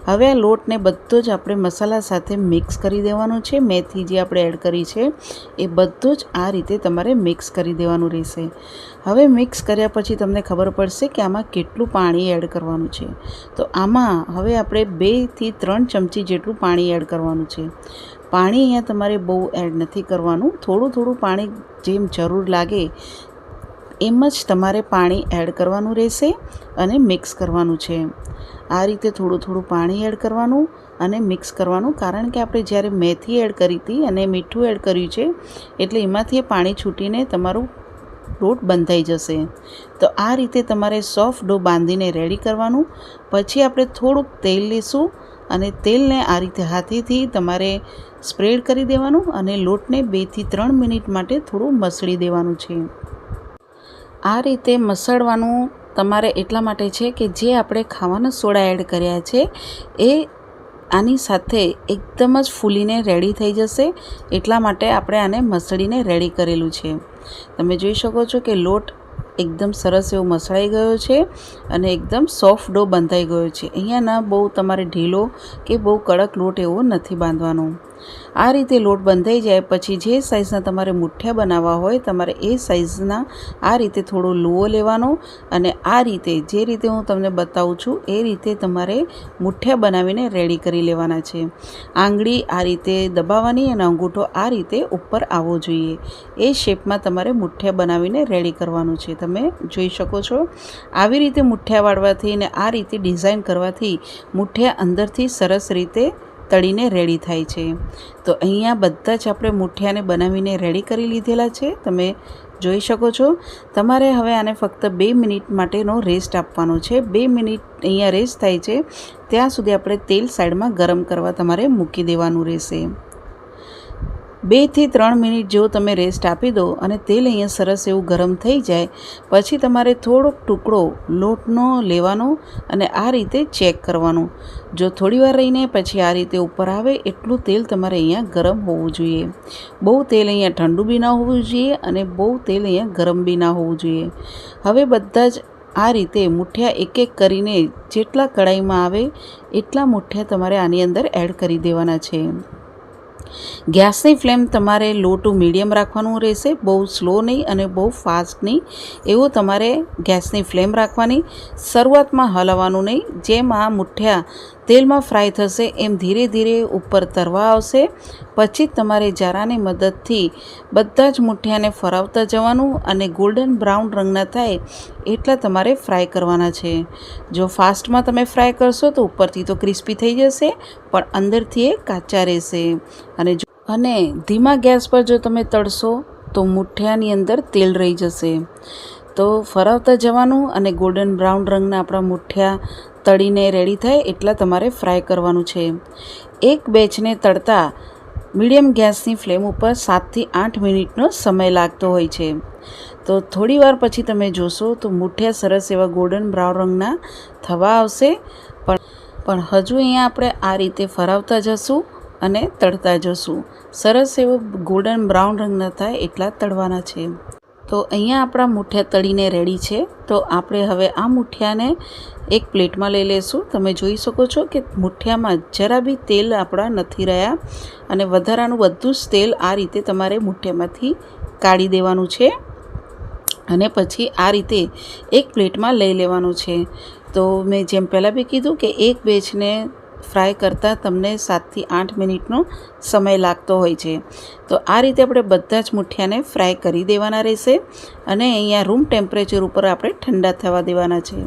હવે આ લોટને બધો જ આપણે મસાલા સાથે મિક્સ કરી દેવાનો છે. મેથી જે આપણે એડ કરી છે એ બધો જ આ રીતે તમારે મિક્સ કરી દેવાનું રહેશે. હવે મિક્સ કર્યા પછી તમને ખબર પડશે કે આમાં કેટલું પાણી એડ કરવાનું છે. તો આમાં હવે આપણે 2 થી 3 ચમચી જેટલું પાણી એડ કરવાનું છે. પાણી અહીંયા તમારે બહુ એડ નથી કરવાનું, થોડું થોડું પાણી જેમ જરૂર લાગે એમ જ તમારે પાણી એડ કરવાનું રહેશે અને મિક્સ કરવાનું છે. આ રીતે થોડું થોડું પાણી એડ કરવાનું અને મિક્સ કરવાનું, કારણ કે આપણે જ્યારે મેથી એડ કરી હતી અને મીઠું એડ કર્યું છે એટલે એમાંથી પાણી છૂટીને તમારું લોટ બંધાઈ જશે. તો આ રીતે તમારે સોફ્ટ ડો બાંધીને રેડી કરવાનું. પછી આપણે થોડુંક તેલ લઈશું અને તેલને આ રીતે હાથેથી તમારે સ્પ્રેડ કરી દેવાનું અને લોટને 2 થી 3 મિનિટ માટે થોડું મસળી દેવાનું છે. આ રીતે મસળવાનું તમારે એટલા માટે છે કે જે આપણે ખાવાના સોડા એડ કર્યા છે એ આની સાથે એકદમ જ ફૂલીને રેડી થઈ જશે, એટલા માટે આપણે આને મસળીને રેડી કરેલું છે. તમે જોઈ શકો છો કે લોટ એકદમ સરસ એવો મસળાઈ ગયો છે અને એકદમ સોફ્ટ ડો બંધાઈ ગયો છે. અહીંયા ના બહુ તમારે ઢીલો કે બહુ કડક લોટ એવો નથી બાંધવાનો. આ રીતે લોટ બંધાઈ જાય પછી જે સાઇઝના તમારે મુઠિયા બનાવવા હોય તમારે એ સાઇઝના આ રીતે થોડો લુઓ લેવાનો અને આ રીતે જે રીતે હું તમને બતાવું છું એ રીતે તમારે મુઠિયા બનાવીને રેડી કરી લેવાના છે. આંગળી આ રીતે દબાવવાની અને અંગૂઠો આ રીતે ઉપર આવવો જોઈએ. એ શેપમાં તમારે મુઠિયા બનાવીને રેડી કરવાનું છે. તમે જોઈ શકો છો આવી રીતે મુઠિયા વાળવાથી અને આ રીતે ડિઝાઇન કરવાથી મુઠિયા અંદરથી સરસ રીતે તળીને રેડી થાય છે. તો અહીંયા બધા જ આપણે મુઠિયાને બનાવીને રેડી કરી લીધેલા છે. તમે જોઈ શકો છો. તમારે હવે આને ફક્ત 2 મિનિટ માટેનો રેસ્ટ આપવાનો છે. 2 મિનિટ અહીંયા રેસ્ટ થાય છે ત્યાં સુધી આપણે તેલ સાઈડમાં ગરમ કરવા તમારે મૂકી દેવાનું રહેશે. 2 થી 3 મિનિટ જેવો તમે રેસ્ટ આપી દો અને તેલ અહીંયા સરસ એવું ગરમ થઈ જાય પછી તમારે થોડોક ટુકડો લોટનો લેવાનો અને આ રીતે ચેક કરવાનું. જો થોડી વાર રહીને પછી આ રીતે ઉપર આવે એટલું તેલ તમારે અહીંયા ગરમ હોવું જોઈએ. બહુ તેલ અહીંયા ઠંડુ બી ના હોવું જોઈએ અને બહુ તેલ અહીંયા ગરમ બી ના હોવું જોઈએ. હવે બધા જ આ રીતે મુઠિયા એક એક કરીને જેટલા કઢાઈમાં આવે એટલા મુઠિયા તમારે આની અંદર એડ કરી દેવાના છે. ગેસની ફ્લેમ તમારે લો ટુ મીડિયમ રાખવાનું રહેશે, બહુ સ્લો નહીં અને બહુ ફાસ્ટ નહીં, એવું તમારે ગેસની ફ્લેમ રાખવાની. શરૂઆતમાં હલાવવાનું નહીં. જેમ આ મુઠિયા તેલમાં ફ્રાય થશે એમ ધીરે ધીરે ઉપર તરવા આવશે. પછી તમારે જારાની મદદથી બધા જ મુઠિયાને ફરાવતા જવાનું અને ગોલ્ડન બ્રાઉન રંગના થાય એટલા તમારે ફ્રાય કરવાના છે. જો ફાસ્ટમાં તમે ફ્રાય કરશો તો ઉપરથી તો ક્રિસ્પી થઈ જશે પણ અંદરથી એ કાચા રહેશે. અને ધીમા ગેસ પર જો તમે તળશો તો મુઠિયાની અંદર તેલ રહી જશે. તો ફરાવતા જવાનું અને ગોલ્ડન બ્રાઉન રંગના આપણા મુઠિયા તળીને રેડી થાય એટલા તમારે ફ્રાય કરવાનું છે. એક બેચને તળતા મીડિયમ ગેસની ફ્લેમ ઉપર 7થી 8 મિનિટનો સમય લાગતો હોય છે. તો થોડી વાર પછી તમે જોશો તો મુઠિયા સરસ એવા ગોલ્ડન બ્રાઉન રંગના થવા આવશે. પણ હજુ અહીંયા આપણે આ રીતે ફરાવતા જશું અને તળતા જશું. સરસ એવો ગોલ્ડન બ્રાઉન રંગના થાય એટલા તળવાના છે. તો અહીંયા આપણા મુઠિયા તળીને રેડી છે. તો આપણે હવે આ મુઠિયાને એક પ્લેટમાં લઈ લઈશું. તમે જોઈ શકો છો કે મુઠિયામાં જરા બી તેલ આપણા નથી રહ્યા અને વધારાનું બધું જ તેલ આ રીતે તમારે મુઠિયામાંથી કાઢી દેવાનું છે અને પછી આ રીતે એક પ્લેટમાં લઈ લેવાનું છે. તો મેં જેમ પહેલાં બી કીધું કે એક બેચને ફ્રાય કરતાં તમને 7થી 8 મિનિટનો સમય લાગતો હોય છે. તો આ રીતે આપણે બધા જ મુઠિયાને ફ્રાય કરી દેવાના રહેશે અને અહીંયા રૂમ ટેમ્પરેચર ઉપર આપણે ઠંડા થવા દેવાના છે.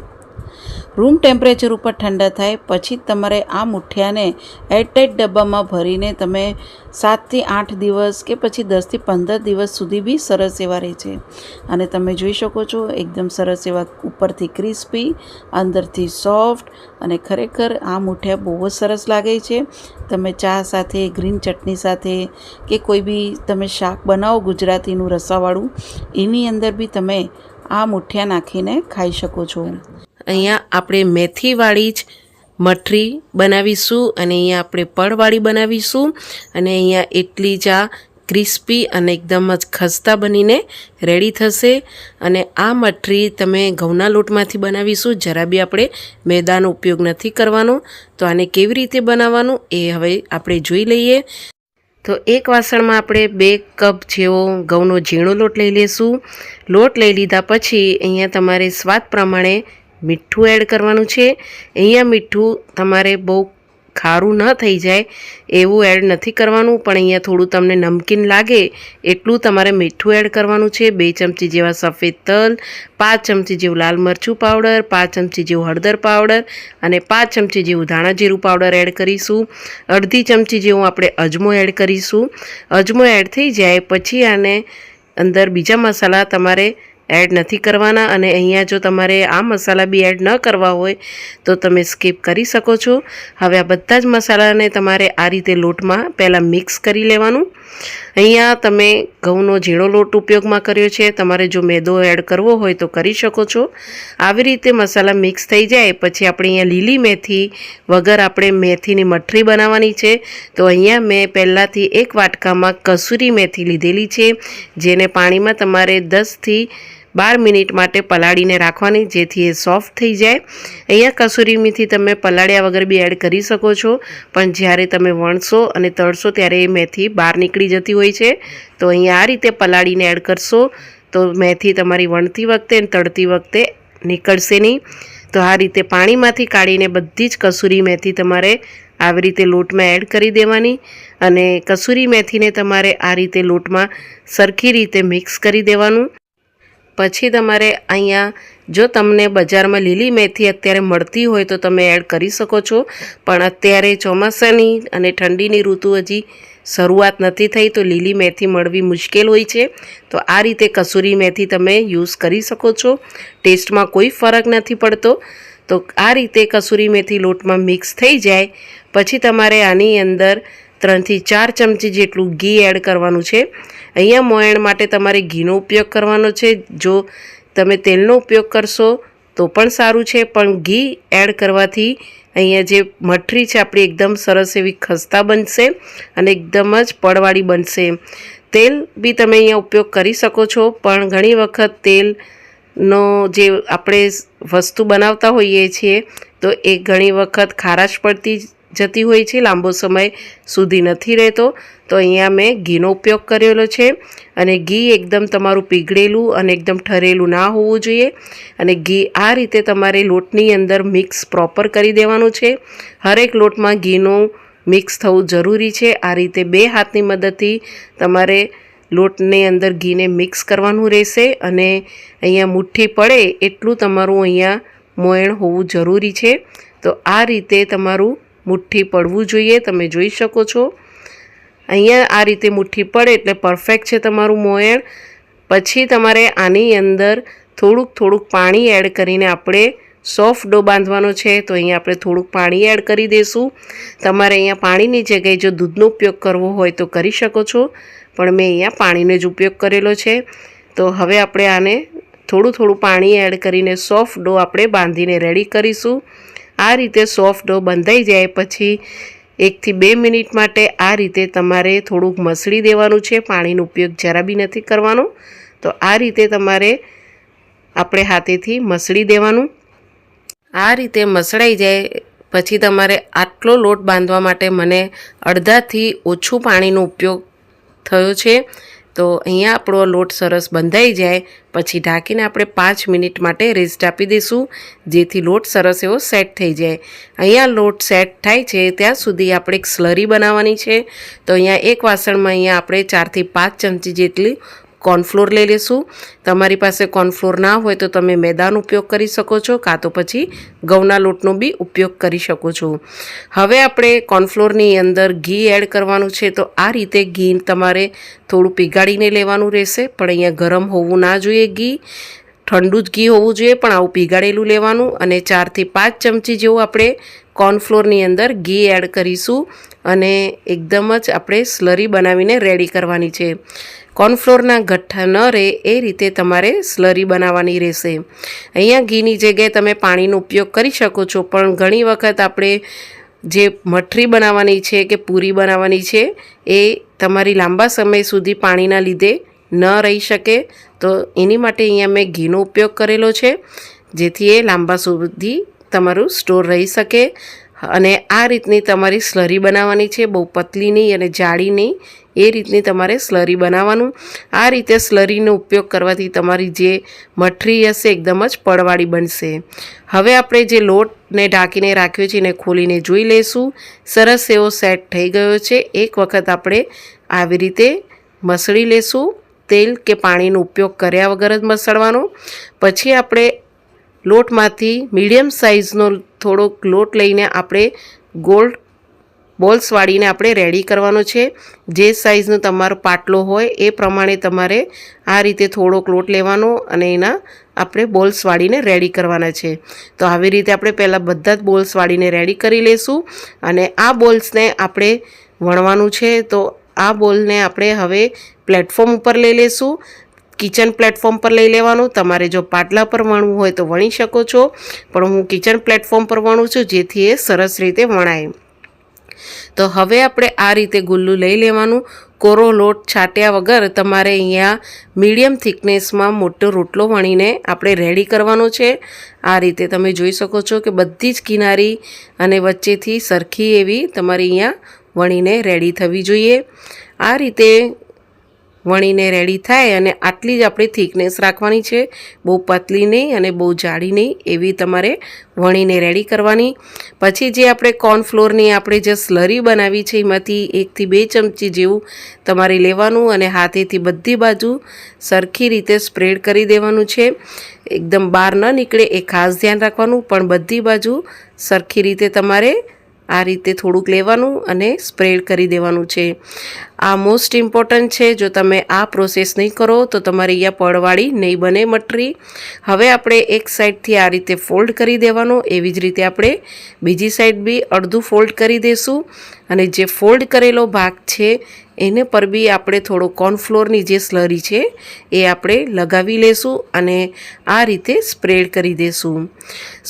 રૂમ ટેમ્પરેચર ઉપર ઠંડા થાય પછી તમારે આ મુઠિયાને એરટાઈટ ડબ્બામાં ભરીને તમે 7થી 8 દિવસ કે પછી 10થી 15 દિવસ સુધી બી સરસ એવા રહે છે. અને તમે જોઈ શકો છો એકદમ સરસ એવા ઉપરથી ક્રિસ્પી અંદરથી સોફ્ટ અને ખરેખર આ મુઠિયા બહુ જ સરસ લાગે છે. તમે ચા સાથે ગ્રીન ચટણી સાથે કે કોઈ બી તમે શાક બનાવો ગુજરાતીનું રસાવાળું એની અંદર બી તમે આ મુઠિયા નાખીને ખાઈ શકો છો. અહીંયા આપણે મેથીવાળી જ મઠરી બનાવીશું અને અહીંયા આપણે પડવાળી બનાવીશું અને અહીંયા એટલી જ આ ક્રિસ્પી અને એકદમ જ ખસ્તા બનીને રેડી થશે. અને આ મઠરી તમે ઘઉંના લોટમાંથી બનાવીશું. જરા બી આપણે મેદાનો ઉપયોગ નથી કરવાનો. તો આને કેવી રીતે બનાવવાનું એ હવે આપણે જોઈ લઈએ. તો એક વાસણમાં આપણે 2 કપ જેવો ઘઉંનો ઝીણો લોટ લઈ લઈશું. લોટ લઈ લીધા પછી અહીંયા તમારે સ્વાદ પ્રમાણે મીઠું એડ કરવાનું છે. અહીંયા મીઠું તમારે બહુ ખારું ન થઈ જાય એવું એડ નથી કરવાનું, પણ અહીંયા થોડું તમને નમકીન લાગે એટલું તમારે મીઠું એડ કરવાનું છે. 2 ચમચી જેવા સફેદ તલ, 5 ચમચી જેવું લાલ મરચું પાવડર, 5 ચમચી જેવું હળદર પાવડર અને 5 ચમચી જેવું ધાણા જીરું પાવડર એડ કરીશું. અડધી ચમચી જેવું આપણે અજમો એડ કરીશું. અજમો એડ થઈ જાય પછી આને અંદર બીજા મસાલા તમારે એડ નથી કરવાના. અને અહીંયા જો તમારે આ મસાલા બી એડ ન કરવા હોય તો તમે સ્કીપ કરી શકો છો. હવે આ બધા જ મસાલાને તમારે આ રીતે લોટમાં પહેલાં મિક્સ કરી લેવાનું. અહીંયા તમે ઘઉંનો ઝીણો લોટ ઉપયોગમાં કર્યો છે. તમારે જો મેદો એડ કરવો હોય તો કરી શકો છો. આવી રીતે મસાલા મિક્સ થઈ જાય પછી આપણે અહીંયા લીલી મેથી વગર આપણે મેથીની મઠરી બનાવવાની છે. તો અહીંયા મેં પહેલાંથી 1 વાટકામાં કસૂરી મેથી લીધેલી છે, જેને પાણીમાં તમારે 10થી 12 મિનિટ માટે પલાળીને રાખવાની, જેથી એ સોફ્ટ થઈ જાય. અહીંયા કસૂરી મેથી તમે પલાળ્યા વગર બી એડ કરી શકો છો, પણ જ્યારે તમે વણશો અને તળશો ત્યારે એ મેથી બહાર નીકળી જતી હોય છે. તો અહીંયા આ રીતે પલાળીને એડ કરશો તો મેથી તમારી વણતી વખતે અને તળતી વખતે નીકળશે નહીં. તો આ રીતે પાણીમાંથી કાઢીને બધી જ કસૂરી મેથી તમારે આવી રીતે લોટમાં એડ કરી દેવાની અને કસૂરી મેથીને તમારે આ રીતે લોટમાં સરખી રીતે મિક્સ કરી દેવાનું. પછી તમારે અહીંયા જો તમને બજારમાં લીલી મેથી અત્યારે મળતી હોય તો તમે એડ કરી શકો છો, પણ અત્યારે ચોમાસાની અને ઠંડીની ઋતુ હજી શરૂઆત નથી થઈ તો લીલી મેથી મળવી મુશ્કેલ હોય છે. તો આ રીતે કસૂરી મેથી તમે યુઝ કરી શકો છો. ટેસ્ટમાં કોઈ ફરક નથી પડતો. તો આ રીતે કસૂરી મેથી લોટમાં મિક્સ થઈ જાય પછી તમારે આની અંદર 3 થી 4 ચમચી જેટલું ઘી એડ કરવાનું છે. અહીંયા મોયણ માટે તમારે ઘીનો ઉપયોગ કરવાનો છે. જો તમે તેલનો ઉપયોગ કરશો તો પણ સારું છે, પણ ઘી એડ કરવાથી અહીંયા જે મઠરી છે આપણી એકદમ સરસ એવી ખસ્તા બનશે અને એકદમ જ પડવાળી બનશે. તેલ બી તમે અહીંયા ઉપયોગ કરી શકો છો, પણ ઘણી વખત તેલનો જે આપણે વસ્તુ બનાવતા હોઈએ છીએ તો એ ઘણી વખત ખારાશ પડતી જતી હોય છે, લાંબો સમય સુધી નથી રહેતો. તો અહીંયા મેં ઘીનો ઉપયોગ કરેલો છે અને ઘી એકદમ તમારું પીગળેલું અને એકદમ ઠરેલું ના હોવું જોઈએ. અને ઘી આ રીતે તમારે લોટની અંદર મિક્સ પ્રોપર કરી દેવાનું છે. હરેક લોટમાં ઘીનું મિક્સ થવું જરૂરી છે. આ રીતે 2 હાથની મદદથી તમારે લોટની અંદર ઘીને મિક્સ કરવાનું રહેશે અને અહીંયા મુઠ્ઠી પડે એટલું તમારું અહીંયા મોયણ હોવું જરૂરી છે. તો આ રીતે તમારું મુઠ્ઠી પડવું જોઈએ. તમે જોઈ શકો છો અહીંયા આ રીતે મુઠ્ઠી પડે એટલે પરફેક્ટ છે તમારું મોયણ. પછી તમારે આની અંદર થોડુંક પાણી એડ કરીને આપણે સોફ્ટ ડો બાંધવાનો છે. તો અહીંયા આપણે થોડુંક પાણી એડ કરી દઈશું. તમારે અહીંયા પાણીની જગ્યાએ જો દૂધનો ઉપયોગ કરવો હોય તો કરી શકો છો, પણ મેં અહીંયા પાણીનો જ ઉપયોગ કરેલો છે. તો હવે આપણે આને થોડું પાણી એડ કરીને સોફ્ટ ડો આપણે બાંધીને રેડી કરીશું. આ રીતે સોફ્ટ ડો બંધાઈ જાય પછી 1 થી 2 મિનિટ માટે આ રીતે તમારે થોડુંક મસળી દેવાનું છે. પાણીનો ઉપયોગ જરા બી નથી કરવાનો. તો આ રીતે તમારે આપણે હાથેથી મસળી દેવાનું. આ રીતે મસળાઈ જાય પછી તમારે આટલો લોટ બાંધવા માટે મને અડધાથી ઓછું પાણીનો ઉપયોગ થયો છે. તો અહીંયા આપણો લોટ સરસ બંધાઈ જાય પછી ઢાંકીને આપણે 5 મિનિટ માટે રેસ્ટ આપી દઈશું, જેથી લોટ સરસ એવો સેટ થઈ જાય. અહીંયા લોટ સેટ થાય છે ત્યાં સુધી આપણે એક સ્લરી બનાવવાની છે. તો અહીંયા એક વાસણમાં અહીંયા આપણે 4 થી 5 ચમચી જેટલી કોર્નફ્લોર લઈ લેશું. તમારી પાસે કોર્નફ્લોર ના હોય તો તમે મેદાનો ઉપયોગ કરી શકો છો, કાં તો પછી ઘઉંના લોટનો બી ઉપયોગ કરી શકો છો. હવે આપણે કોર્નફ્લોરની અંદર ઘી એડ કરવાનું છે. તો આ રીતે ઘી તમારે થોડું પીગાળીને લેવાનું રહેશે, પણ અહીંયા ગરમ હોવું ના જોઈએ. ઘી ઠંડુ જ ઘી હોવું જોઈએ, પણ આવું પીગાળેલું લેવાનું. અને 4 થી 5 ચમચી જેવું આપણે કોર્નફ્લોરની અંદર ઘી એડ કરીશું અને એકદમ જ આપણે સ્લરી બનાવીને રેડી કરવાની છે. કોર્નફ્લોરના ગઠ્ઠા ન રહે એ રીતે તમારે સ્લરી બનાવવાની રહેશે. અહીંયા ઘીની જગ્યાએ તમે પાણીનો ઉપયોગ કરી શકો છો, પણ ઘણી વખત આપણે જે મઠરી બનાવવાની છે કે પૂરી બનાવવાની છે એ તમારી લાંબા સમય સુધી પાણીના લીધે ન રહી શકે. તો એની માટે અહીંયા મેં ઘીનો ઉપયોગ કરેલો છે, જેથી એ લાંબા સુધી તમારું સ્ટોર રહી શકે. અને આ રીતની તમારી સ્લરી બનાવવાની છે, બહુ પતલી નહીં અને જાડી નહીં, એ રીતની તમારે સ્લરી બનાવવાનું. આ રીતે સ્લરીનો ઉપયોગ કરવાથી તમારી જે મઠરી હશે એકદમ જ પડવાળી બનશે. હવે આપણે જે લોટને ઢાંકીને રાખ્યો છે એને ખોલીને જોઈ લઈશું. સરસ એવો સેટ થઈ ગયો છે. એક વખત આપણે આવી રીતે મસળી લેશું. તેલ કે પાણીનો ઉપયોગ કર્યા વગર જ મસળવાનો. પછી આપણે લોટમાંથી મીડિયમ સાઇઝનો થોડોક લોટ લઈને આપણે ગોળ બોલ્સ વાળીને આપણે રેડી કરવાનો છે. જે સાઇઝનો તમારો પાટલો હોય એ પ્રમાણે તમારે આ રીતે થોડોક લોટ લેવાનો અને એના આપણે બોલ્સ વાળીને રેડી કરવાના છે. તો આવી રીતે આપણે પહેલાં બધા જ બોલ્સ વાળીને રેડી કરી લઈશું અને આ બોલ્સને આપણે વણવાનું છે. તો આ બોલને આપણે હવે પ્લેટફોર્મ ઉપર લઈ લઈશું. કિચન પ્લેટફોર્મ પર લઈ લેવાનું. તમારે જો પાટલા પર વણવું હોય તો વણી શકો છો, પણ હું કિચન પ્લેટફોર્મ પર વણું છું જેથી એ સરસ રીતે વણાય. તો હવે આપણે આ રીતે ગુલ્લું લઈ લેવાનું. કોરો લોટ છાંટ્યા વગર તમારે અહીંયા મીડિયમ થિકનેસમાં મોટો રોટલો વણીને આપણે રેડી કરવાનો છે. આ રીતે તમે જોઈ શકો છો કે બધી જ કિનારી અને વચ્ચેથી સરખી એવી તમારી અહીંયા વણીને રેડી થવી જોઈએ. આ રીતે વણીને રેડી થાય અને આટલી જ આપણી થિકનેસ રાખવાની છે, બહુ પતલી નહીં અને બહુ જાડી નહીં, એવી તમારે વણીને રેડી કરવાની. પછી જે આપણે કોર્નફ્લોરની આપણે જે સ્લરી બનાવી છે એમાંથી 1 થી 2 ચમચી જેવું તમારે લેવાનું અને હાથેથી બધી બાજુ સરખી રીતે સ્પ્રેડ કરી દેવાનું છે. એકદમ બહાર ન નીકળે એ ખાસ ધ્યાન રાખવાનું, પણ બધી બાજુ સરખી રીતે તમારે આ રીતે થોડુંક લેવાનું અને સ્પ્રેડ કરી દેવાનું છે. આ મોસ્ટ ઇમ્પોર્ટન્ટ છે. જો તમે આ પ્રોસેસ નહીં કરો તો તમારી અહીંયા પડવાળી નહીં બને મટરી. હવે આપણે એક સાઈડથી આ રીતે ફોલ્ડ કરી દેવાનું. એવી જ રીતે આપણે બીજી સાઈડ બી અડધું ફોલ્ડ કરી દઈશું અને જે ફોલ્ડ કરેલો ભાગ છે એને પર બી આપણે થોડો કોર્નફ્લોરની જે સ્લરી છે એ આપણે લગાવી લેશું અને આ રીતે સ્પ્રેડ કરી દઈશું.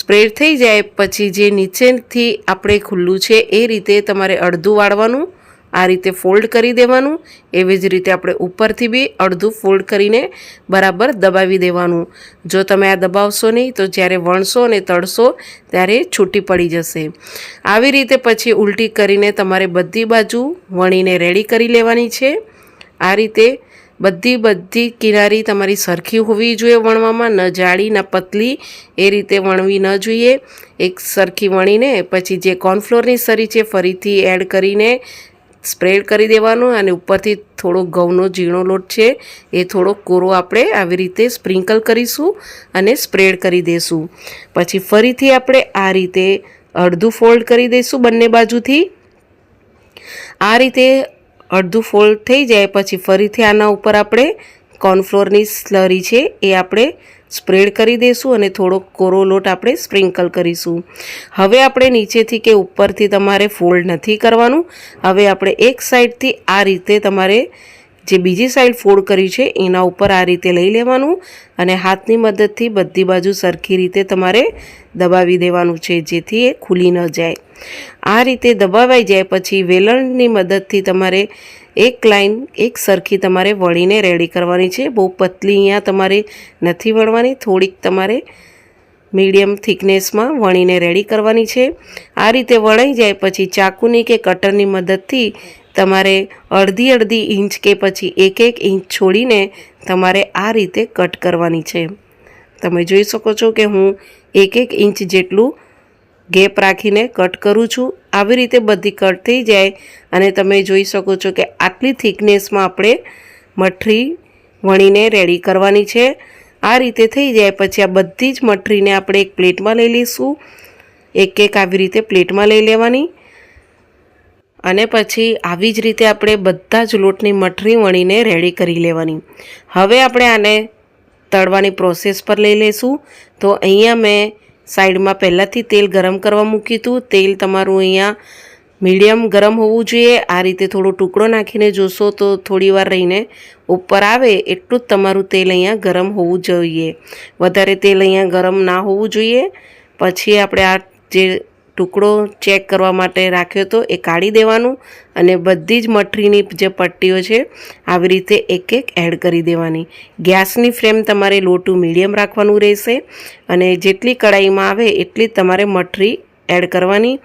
સ્પ્રેડ થઈ જાય પછી જે નીચેથી આપણે ખુલ્લું છે એ રીતે તમારે અડધું વાળવાનું આ રીતે ફોલ્ડ કરી દેવાનું. એવી જ રીતે આપણે ઉપરથી બી અડધું ફોલ્ડ કરીને બરાબર દબાવી દેવાનું. જો તમે આ દબાવશો નહીં તો જ્યારે વણશો અને તળશો ત્યારે છૂટી પડી જશે. આવી રીતે પછી ઉલટી કરીને તમારે બધી બાજુ વણીને રેડી કરી લેવાની છે. આ રીતે બધી કિનારી તમારી સરખી હોવી જોઈએ વણવામાં, ન જાડી ન પતલી, એ રીતે વણવી ન જોઈએ. એક સરખી વણીને પછી જે કોર્નફ્લોરની સરી છે ફરીથી એડ કરીને સ્પ્રેડ કરી દેવાનું અને ઉપરથી થોડો ઘઉંનો ઝીણો લોટ છે એ થોડો કોરો આપણે આવી રીતે સ્પ્રિંકલ કરીશું અને સ્પ્રેડ કરી દઈશું. પછી ફરીથી આપણે આ રીતે અડધું ફોલ્ડ કરી દઈશું બંને બાજુથી. આ રીતે અડધું ફોલ્ડ થઈ જાય પછી ફરીથી આના ઉપર આપણે કોર્નફ્લોરની સ્લરી છે એ આપણે સ્પ્રેડ કરી દઈશું અને થોડો કોરો લોટ આપણે સ્પ્રિંકલ કરીશું. હવે આપણે નીચેથી કે ઉપરથી તમારે ફોલ્ડ નથી કરવાનું. હવે આપણે એક સાઈડથી આ રીતે તમારે જે બીજી સાઈડ ફોલ્ડ કરી છે એના ઉપર આ રીતે લઈ લેવાનું અને હાથની મદદથી બધી બાજુ સરખી રીતે તમારે દબાવી દેવાનું છે, જેથી એ ખુલી ન જાય. આ રીતે દબાવાઈ જાય પછી વેલણની મદદથી તમારે એક લાઈન એક સરખી તમારે વણીને રેડી કરવાની છે. બહુ પતલી અહીંયા તમારે નથી વણવાની, થોડીક તમારે મીડિયમ થિકનેસમાં વણીને રેડી કરવાની છે. આ રીતે વણાઈ જાય પછી ચાકુની કે કટરની મદદથી તમારે અડધી ઇંચ કે પછી 1 ઇંચ છોડીને તમારે આ રીતે કટ કરવાની છે. તમે જોઈ શકો છો કે હું 1 ઇંચ જેટલું ગેપ રાખીને કટ કરું છું. આવી રીતે બધી કટ થઈ જાય અને તમે જોઈ શકો છો કે આટલી થિકનેસમાં આપણે મઠરી વણીને રેડી કરવાની છે. આ રીતે થઈ જાય પછી આ બધી જ મઠરીને આપણે એક પ્લેટમાં લઈ લઈશું. એક આવી રીતે પ્લેટમાં લઈ લેવાની અને પછી આવી જ રીતે આપણે બધા જ લોટની મઠરી વણીને રેડી કરી લેવાની. હવે આપણે આને તળવાની પ્રોસેસ પર લઈ લઈશું. તો અહીંયા મેં સાઈડમાં પહેલાંથી તેલ ગરમ કરવા મૂક્યું હતું. તેલ તમારું અહીંયા મીડિયમ ગરમ હોવું જોઈએ. આ રીતે થોડો ટુકડો નાખીને જોશો તો થોડી વાર રહીને ઉપર આવે એટલું જ તમારું તેલ અહીંયા ગરમ હોવું જોઈએ. વધારે તેલ અહીંયા ગરમ ના હોવું જોઈએ. પછી આપણે આ જે ટુકડો ચેક કરવા માટે રાખ્યો હતો એ કાઢી દેવાનું અને બધી જ મઠરીની જે પટ્ટીઓ છે આવી રીતે એક એડ કરી દેવાની. ગેસની ફ્લેમ તમારે લો ટુ મીડિયમ રાખવાનું રહેશે અને જેટલી કડાઈમાં આવે એટલી તમારે મઠરી એડ કરવાની.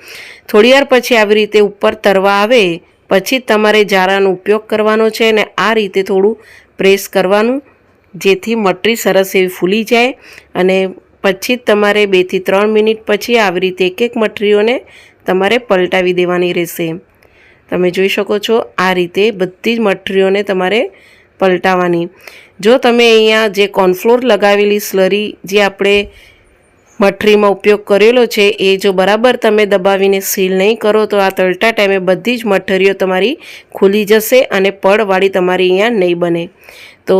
થોડી વાર પછી આવી રીતે ઉપર તરવા આવે પછી તમારે જારાનો ઉપયોગ કરવાનો છે અને આ રીતે થોડું પ્રેસ કરવાનું જેથી મઠરી સરસ એવી ફૂલી જાય અને પછી તમારે 2 થી 3 મિનિટ પછી આવી રીતે એક મઠરીઓને તમારે પલટાવી દેવાની રહેશે. તમે જોઈ શકો છો આ રીતે બધી જ મઠરીઓને તમારે પલટાવવાની. જો તમે અહીંયા જે કોર્નફ્લોર લગાવેલી સ્લરી જે આપણે મઠરીમાં ઉપયોગ કરેલો છે એ જો બરાબર તમે દબાવીને સીલ નહીં કરો તો આ તળતા ટાઈમે બધી જ મઠરીઓ તમારી ખુલી જશે અને પડવાળી તમારી અહીંયા નહીં બને. તો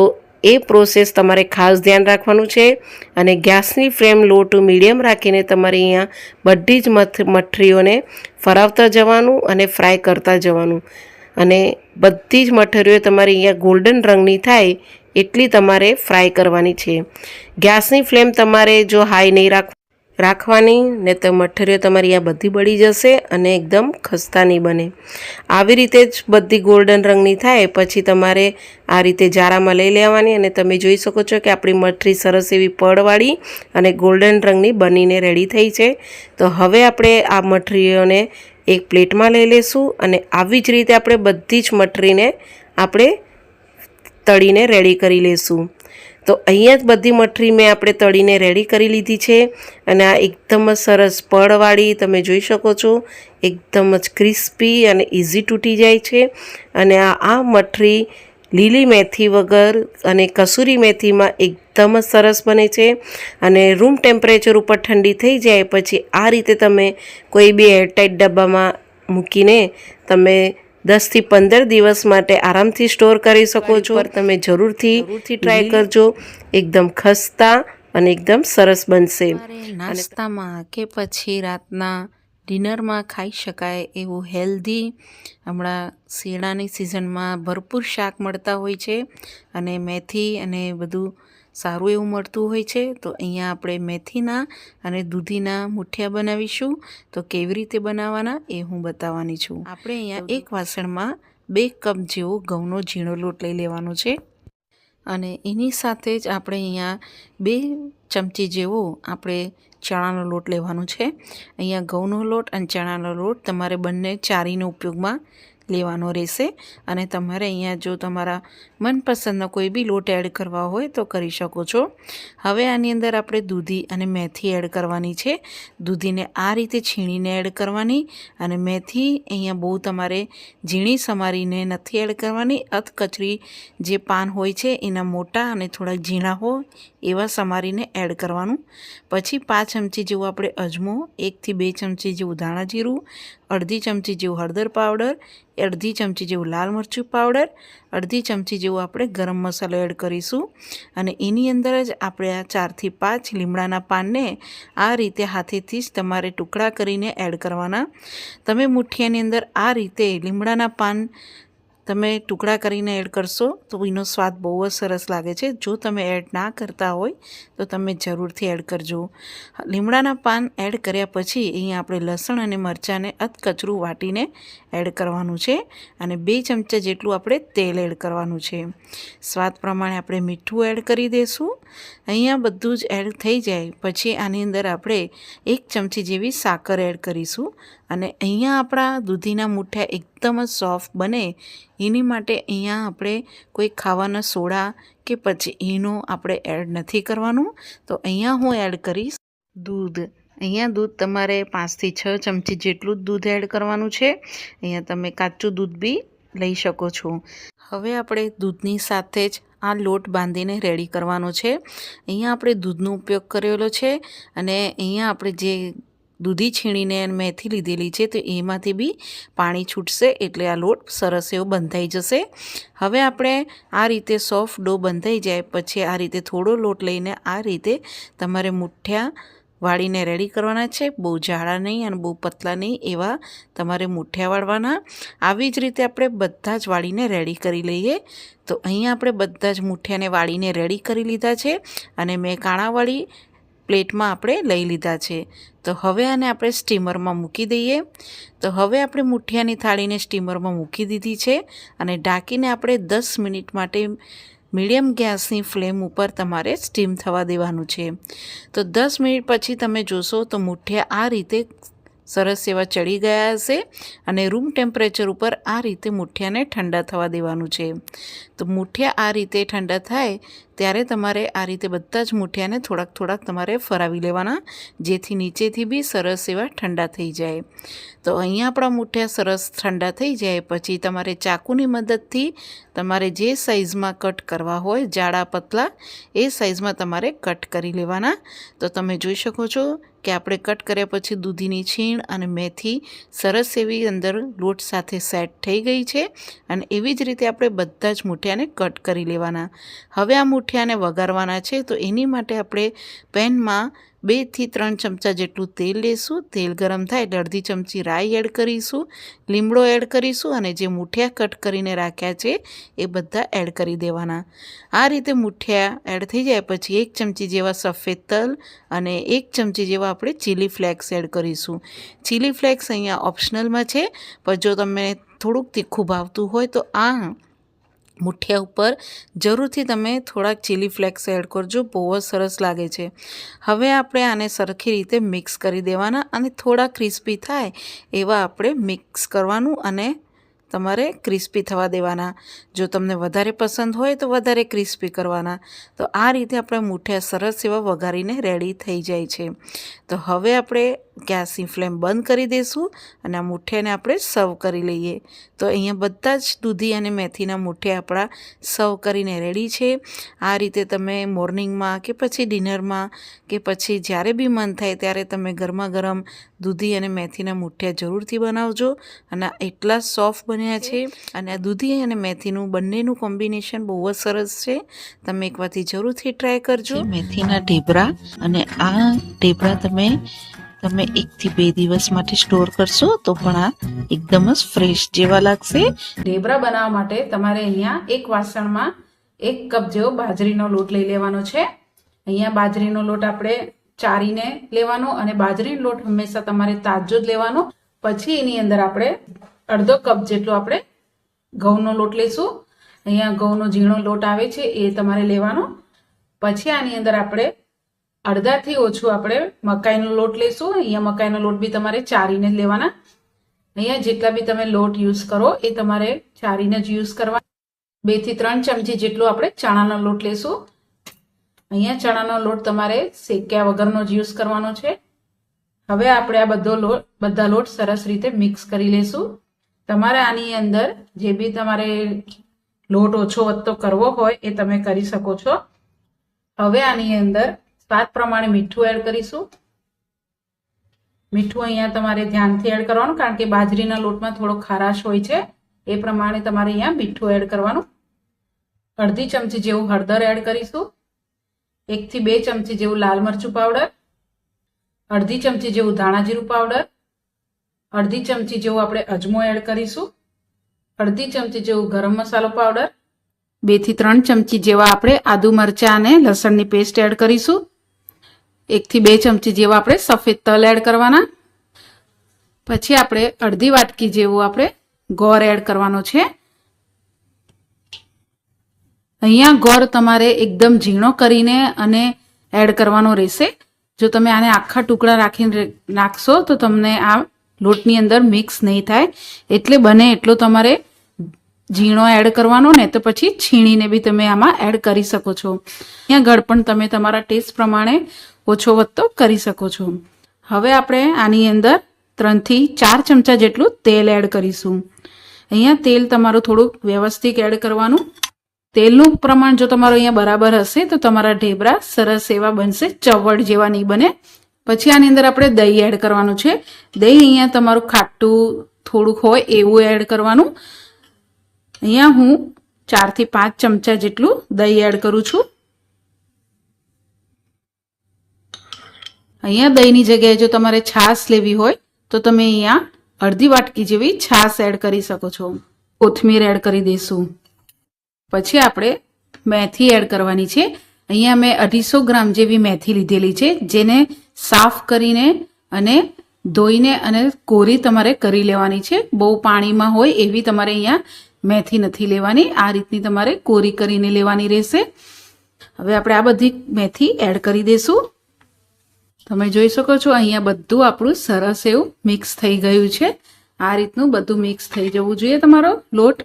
એ પ્રોસેસ તમારે ખાસ ધ્યાન રાખવાનું છે અને ગેસની ફ્લેમ લો ટુ મીડિયમ રાખીને તમારે અહીંયા બધી જ મઠરીઓને ફરાવતા જવાનું અને ફ્રાય કરતા જવાનું અને બધી જ મઠરીઓ તમારી અહીંયા ગોલ્ડન રંગની થાય એટલી તમારે ફ્રાય કરવાની છે. ગેસની ફ્લેમ તમારે જો હાઈ નહીં રાખવાની ને તો મઠરીઓ તમારી અહીંયા બધી બળી જશે અને એકદમ ખસ્તા નહીં બને. આવી રીતે જ બધી ગોલ્ડન રંગની થાય પછી તમારે આ રીતે જારામાં લઈ લેવાની અને તમે જોઈ શકો છો કે આપણી મઠરી સરસ એવી પડવાળી અને ગોલ્ડન રંગની બનીને રેડી થઈ છે. તો હવે આપણે આ મઠરીઓને એક પ્લેટમાં લઈ લઈશું અને આવી જ રીતે આપણે બધી જ મઠરીને આપણે તળીને રેડી કરી લઈશું. તો અહીંયા જ બધી મઠરી મેં આપણે તળીને રેડી કરી લીધી છે અને આ એકદમ જ સરસ પડવાળી તમે જોઈ શકો છો એકદમ જ ક્રિસ્પી અને ઇઝી તૂટી જાય છે. અને આ મઠરી લીલી મેથી વગર અને કસૂરી મેથીમાં એકદમ જ સરસ બને છે અને રૂમ ટેમ્પરેચર ઉપર ઠંડી થઈ જાય પછી આ રીતે તમે કોઈ બી એરટાઇટ ડબ્બામાં મૂકીને તમે 10 થી 15 દિવસ માટે આરામથી સ્ટોર કરી શકો છો. તમે જરૂરથી ટ્રાય કરજો. એકદમ ખસ્તા અને એકદમ સરસ બનશે. નાસ્તામાં કે પછી રાતના ડિનરમાં ખાઈ શકાય એવું હેલ્ધી હમણાં શિયાળાની સિઝનમાં ભરપૂર શાક મળતા હોય છે અને મેથી અને બધું સારું એવું મળતું હોય છે. તો અહીંયા આપણે મેથીના અને દૂધીના મુઠિયા બનાવીશું. તો કેવી રીતે બનાવવાના એ હું બતાવવાની છું. આપણે અહીંયા એક વાસણમાં 2 કપ જેવો ઘઉંનો ઝીણો લોટ લઈ લેવાનો છે અને એની સાથે જ આપણે અહીંયા 2 ચમચી જેવો આપણે ચણાનો લોટ લેવાનો છે. અહીંયા ઘઉંનો લોટ અને ચણાનો લોટ તમારે બંને ચારીનો ઉપયોગમાં લેવાનો રહેશે અને તમારે અહીંયા જો તમારા મનપસંદનો કોઈ બી લોટ એડ કરવા હોય તો કરી શકો છો. હવે આની અંદર આપણે દૂધી અને મેથી એડ કરવાની છે. દૂધીને આ રીતે છીણીને એડ કરવાની અને મેથી અહીંયા બહુ તમારે ઝીણી સમારીને નથી એડ કરવાની. અધકચરી જે પાન હોય છે એના મોટા અને થોડા ઝીણા હોય એવા સમારીને એડ કરવાનું. પછી 5 ચમચી જેવું આપણે અજમો, 1 થી 2 ચમચી જેવું ધાણા જીરું, અડધી ચમચી જેવું હળદર પાવડર, અડધી ચમચી જેવું લાલ મરચું પાવડર, અડધી ચમચી જેવું આપણે ગરમ મસાલો એડ કરીશું અને એની અંદર જ આપણે આ 4 થી 5 લીમડાના પાનને આ રીતે હાથેથી જ તમારે ટુકડા કરીને એડ કરવાના. તમે મુઠિયાની અંદર આ રીતે લીમડાના પાન તમે ટુકડા કરીને એડ કરશો તો એનો સ્વાદ બહુ જ સરસ લાગે છે. જો તમે એડ ના કરતા હોય તો તમે જરૂરથી એડ કરજો. લીમડાના પાન એડ કર્યા પછી અહીંયા આપણે લસણ અને મરચાંને અધકચરું વાટીને એડ કરવાનું છે અને 2 ચમચા જેટલું આપણે તેલ એડ કરવાનું છે. સ્વાદ પ્રમાણે આપણે મીઠું એડ કરી દઈશું. અહીંયા બધું જ એડ થઈ જાય પછી આની અંદર આપણે 1 ચમચી જેવી સાકર એડ કરીશું અને અહીંયા આપણા દૂધીના મુઠિયા એકદમ જ સોફ્ટ બને એની માટે અહીંયા આપણે કોઈ ખાવાના સોડા કે પછી એનો આપણે એડ નથી કરવાનું. તો અહીંયા હું એડ કરીશ દૂધ. અહીંયા દૂધ તમારે 5 થી 6 ચમચી જેટલું જ દૂધ એડ કરવાનું છે. અહીંયા તમે કાચું દૂધ બી લઈ શકો છો. હવે આપણે દૂધની સાથે જ આ લોટ બાંધીને રેડી કરવાનો છે. અહીંયા આપણે દૂધનો ઉપયોગ કરેલો છે અને અહીંયા આપણે જે દૂધી છીણીને મેથી લીધેલી છે તો એમાંથી બી પાણી છૂટશે એટલે આ લોટ સરસ એવો બંધાઈ જશે. હવે આપણે આ રીતે સોફ્ટ ડો બંધાઈ જાય પછી આ રીતે થોડો લોટ લઈને આ રીતે તમારે મુઠિયા વાળીને રેડી કરવાના છે. બહુ જાડા નહીં અને બહુ પતલા નહીં એવા તમારે મુઠિયા વાળવાના. આવી જ રીતે આપણે બધા જ વાળીને રેડી કરી લઈએ. તો અહીંયા આપણે બધા જ મુઠિયાને વાળીને રેડી કરી લીધા છે અને મેં કાણાવાળી પ્લેટમાં આપણે લઈ લીધા છે. તો હવે આને આપણે સ્ટીમરમાં મૂકી દઈએ. તો હવે આપણે મુઠિયાની થાળીને સ્ટીમરમાં મૂકી દીધી છે અને ઢાંકીને આપણે 10 મિનિટ માટે મીડિયમ ગેસની ફ્લેમ ઉપર તમારે સ્ટીમ થવા દેવાનું છે. તો 10 મિનિટ પછી તમે જોશો તો મુઠિયા આ રીતે સરસ એવા ચડી ગયા હશે અને રૂમ ટેમ્પરેચર ઉપર આ રીતે મુઠિયાને ઠંડા થવા દેવાનું છે. તો મુઠિયા આ રીતે ઠંડા થાય ત્યારે તમારે આ રીતે બધા જ મુઠિયાને થોડાક તમારે ફરાવી લેવાના જેથી નીચેથી બી સરસ એવા ઠંડા થઈ જાય. તો અહીંયા આપણા મુઠિયા સરસ ઠંડા થઈ જાય પછી તમારે ચાકુની મદદથી તમારે જે સાઈઝમાં કટ કરવા હોય જાડા પતલા એ સાઈઝમાં તમારે કટ કરી લેવાના. તો તમે જોઈ શકો છો કે આપણે કટ કર્યા પછી દૂધીની છીણ અને મેથી સરસ એવી અંદર લોટ સાથે સેટ થઈ ગઈ છે અને એવી જ રીતે આપણે બધા જ મુઠિયાને કટ કરી લેવાના. હવે આ મુઠિયાને વઘારવાના છે તો એની માટે આપણે પેનમાં 2 થી 3 ચમચા જેટલું તેલ લેશું. તેલ ગરમ થાય એટલે અડધી ચમચી રાઈ એડ કરીશું, લીમડો એડ કરીશું અને જે મુઠિયા કટ કરીને રાખ્યા છે એ બધા એડ કરી દેવાના. આ રીતે મુઠિયા એડ થઈ જાય પછી 1 ચમચી જેવા સફેદ તલ અને 1 ચમચી જેવા આપણે ચીલી ફ્લેક્સ એડ કરીશું. ચીલી ફ્લેક્સ અહીંયા ઓપ્શનલમાં છે પણ જો તમને થોડુંક તીખું ભાવતું હોય તો આ મુઠિયા ઉપર જરૂરથી તમે થોડાક ચીલી ફ્લેક્સ એડ કરજો, બહુ જ સરસ લાગે છે. હવે આપણે આને સરખી રીતે મિક્સ કરી દેવાના અને થોડા ક્રિસ્પી થાય એવા આપણે મિક્સ કરવાનું અને તમારે ક્રિસ્પી થવા દેવાના. જો તમને વધારે પસંદ હોય તો વધારે ક્રિસ્પી કરવાના. તો આ રીતે આપણે મુઠિયા સરસ એવા વઘારીને રેડી થઈ જાય છે. તો હવે આપણે ગેસની ફ્લેમ બંધ કરી દઈશું અને આ મુઠિયાને આપણે સર્વ કરી લઈએ. તો અહીંયા બધા જ દૂધી અને મેથીના મુઠિયા આપણા સર્વ કરીને રેડી છે. આ રીતે તમે મોર્નિંગમાં કે પછી ડિનરમાં કે પછી જ્યારે બી મન થાય ત્યારે તમે ગરમા ગરમ દૂધી અને મેથીના મુઠિયા જરૂરથી બનાવજો અને એટલા સોફ્ટ બન્યા છે અને આ દૂધી અને મેથીનું બંનેનું કોમ્બિનેશન બહુ જ સરસ છે. તમે એકવારથી જરૂરથી ટ્રાય કરજો. મેથીના ઢેબરા અને આ ઢેબરા તમે 1 થી 2 દિવસ માટે સ્ટોર કરશો તો પણ આ એકદમ જ ફ્રેશ જેવા લાગશે. ઢેબરા બનાવવા માટે તમારે અહીંયા એક વાસણમાં 1 કપ જેવો બાજરીનો લોટ લઈ લેવાનો છે. અહીંયા બાજરીનો લોટ આપણે ચારીને લેવાનો અને બાજરીનો લોટ હંમેશા તમારે તાજો જ લેવાનો. પછી એની અંદર આપણે અડધો કપ જેટલો આપણે ઘઉંનો લોટ લઈશું. અહીંયા ઘઉંનો ઝીણો લોટ આવે છે એ તમારે લેવાનો. પછી આની અંદર આપણે અડધાથી ઓછું આપણે મકાઈનો લોટ લઈશું. અહીંયા મકાઈનો લોટ બી તમારે ચારીને જ લેવાના. અહીંયા જેટલા બી તમે લોટ યુઝ કરો એ તમારે ચારીને જ યુઝ કરવા. 2 થી 3 ચમચી જેટલો આપણે ચણાનો લોટ લઈશું. અહીંયા ચણાનો લોટ તમારે શેક્યા વગરનો જ યુઝ કરવાનો છે. હવે આપણે આ બધા લોટ સરસ રીતે મિક્સ કરી લેશું. તમારે આની અંદર જે બી તમારે લોટ ઓછો વધતો કરવો હોય એ તમે કરી શકો છો. હવે આની અંદર સ્વાદ પ્રમાણે મીઠું એડ કરીશું. મીઠું અહીંયા તમારે ધ્યાનથી એડ કરવાનું, કારણ કે બાજરીના લોટમાં થોડો ખારાશ હોય છે. એ પ્રમાણે તમારે અહીંયા મીઠું એડ કરવાનું. અડધી ચમચી જેવું હળદર એડ કરીશું. 1 થી 2 ચમચી જેવું લાલ મરચું પાવડર, અડધી ચમચી જેવું ધાણા જીરું પાવડર, અડધી ચમચી જેવું આપણે અજમો એડ કરીશું, અડધી ચમચી જેવું ગરમ મસાલો પાવડર, 2 થી 3 ચમચી જેવા આપણે આદુ મરચાં અને લસણની પેસ્ટ એડ કરીશું. 1 થી 2 ચમચી જેવા આપણે સફેદ તલ એડ કરવાના. પછી આપણે અડધી વાટકી જેવું આપણે ગોળ એડ કરવાનો છે. અહીંયા ગોળ તમારે એકદમ ઝીણો કરીને અને એડ કરવાનો રહેશે. જો તમે આને આખા ટુકડા રાખીને નાખશો તો તમને આ લોટની અંદર મિક્સ નહીં થાય. એટલે બને એટલો તમારે ઝીણો એડ કરવાનો, ને તો પછી છીણીને બી તમે આમાં એડ કરી શકો છો. અહીંયા ગળ પણ તમે તમારા ટેસ્ટ પ્રમાણે ઓછો વધતો કરી શકો છો. હવે આપણે આની અંદર 3 થી 4 ચમચા જેટલું તેલ એડ કરીશું. અહીંયા તેલ તમારું થોડુંક વ્યવસ્થિત એડ કરવાનું. તેલનું પ્રમાણ જો તમારું અહીંયા બરાબર હશે તો તમારા ઢેબરા સરસ એવા બનશે, ચવડ જેવા નહીં બને. પછી આની અંદર આપણે દહીં એડ કરવાનું છે. દહીં અહીંયા તમારું ખાટું થોડુંક હોય એવું એડ કરવાનું. અહીંયા હું 4 થી 5 ચમચા જેટલું દહીં એડ કરું છું. અહીંયા દહીંની જગ્યાએ જો તમારે છાશ લેવી હોય તો તમે અહીંયા અડધી વાટકી જેવી છાશ એડ કરી શકો છો. કોથમીર એડ કરી દઈશું. પછી આપણે મેથી એડ કરવાની છે. અહીંયા મેં 250 ગ્રામ જેવી મેથી લીધેલી છે, જેને સાફ કરીને અને ધોઈને અને કોરી તમારે કરી લેવાની છે. બહુ પાણીમાં હોય એવી તમારે અહીંયા મેથી નથી લેવાની. આ રીતની તમારે કોરી કરીને લેવાની રહેશે. હવે આપણે આ બધી મેથી એડ કરી દઈશું. તમે જોઈ શકો છો અહીંયા બધું આપણું સરસ એવું મિક્સ થઈ ગયું છે. આ રીતનું બધું મિક્સ થઈ જવું જોઈએ તમારો લોટ.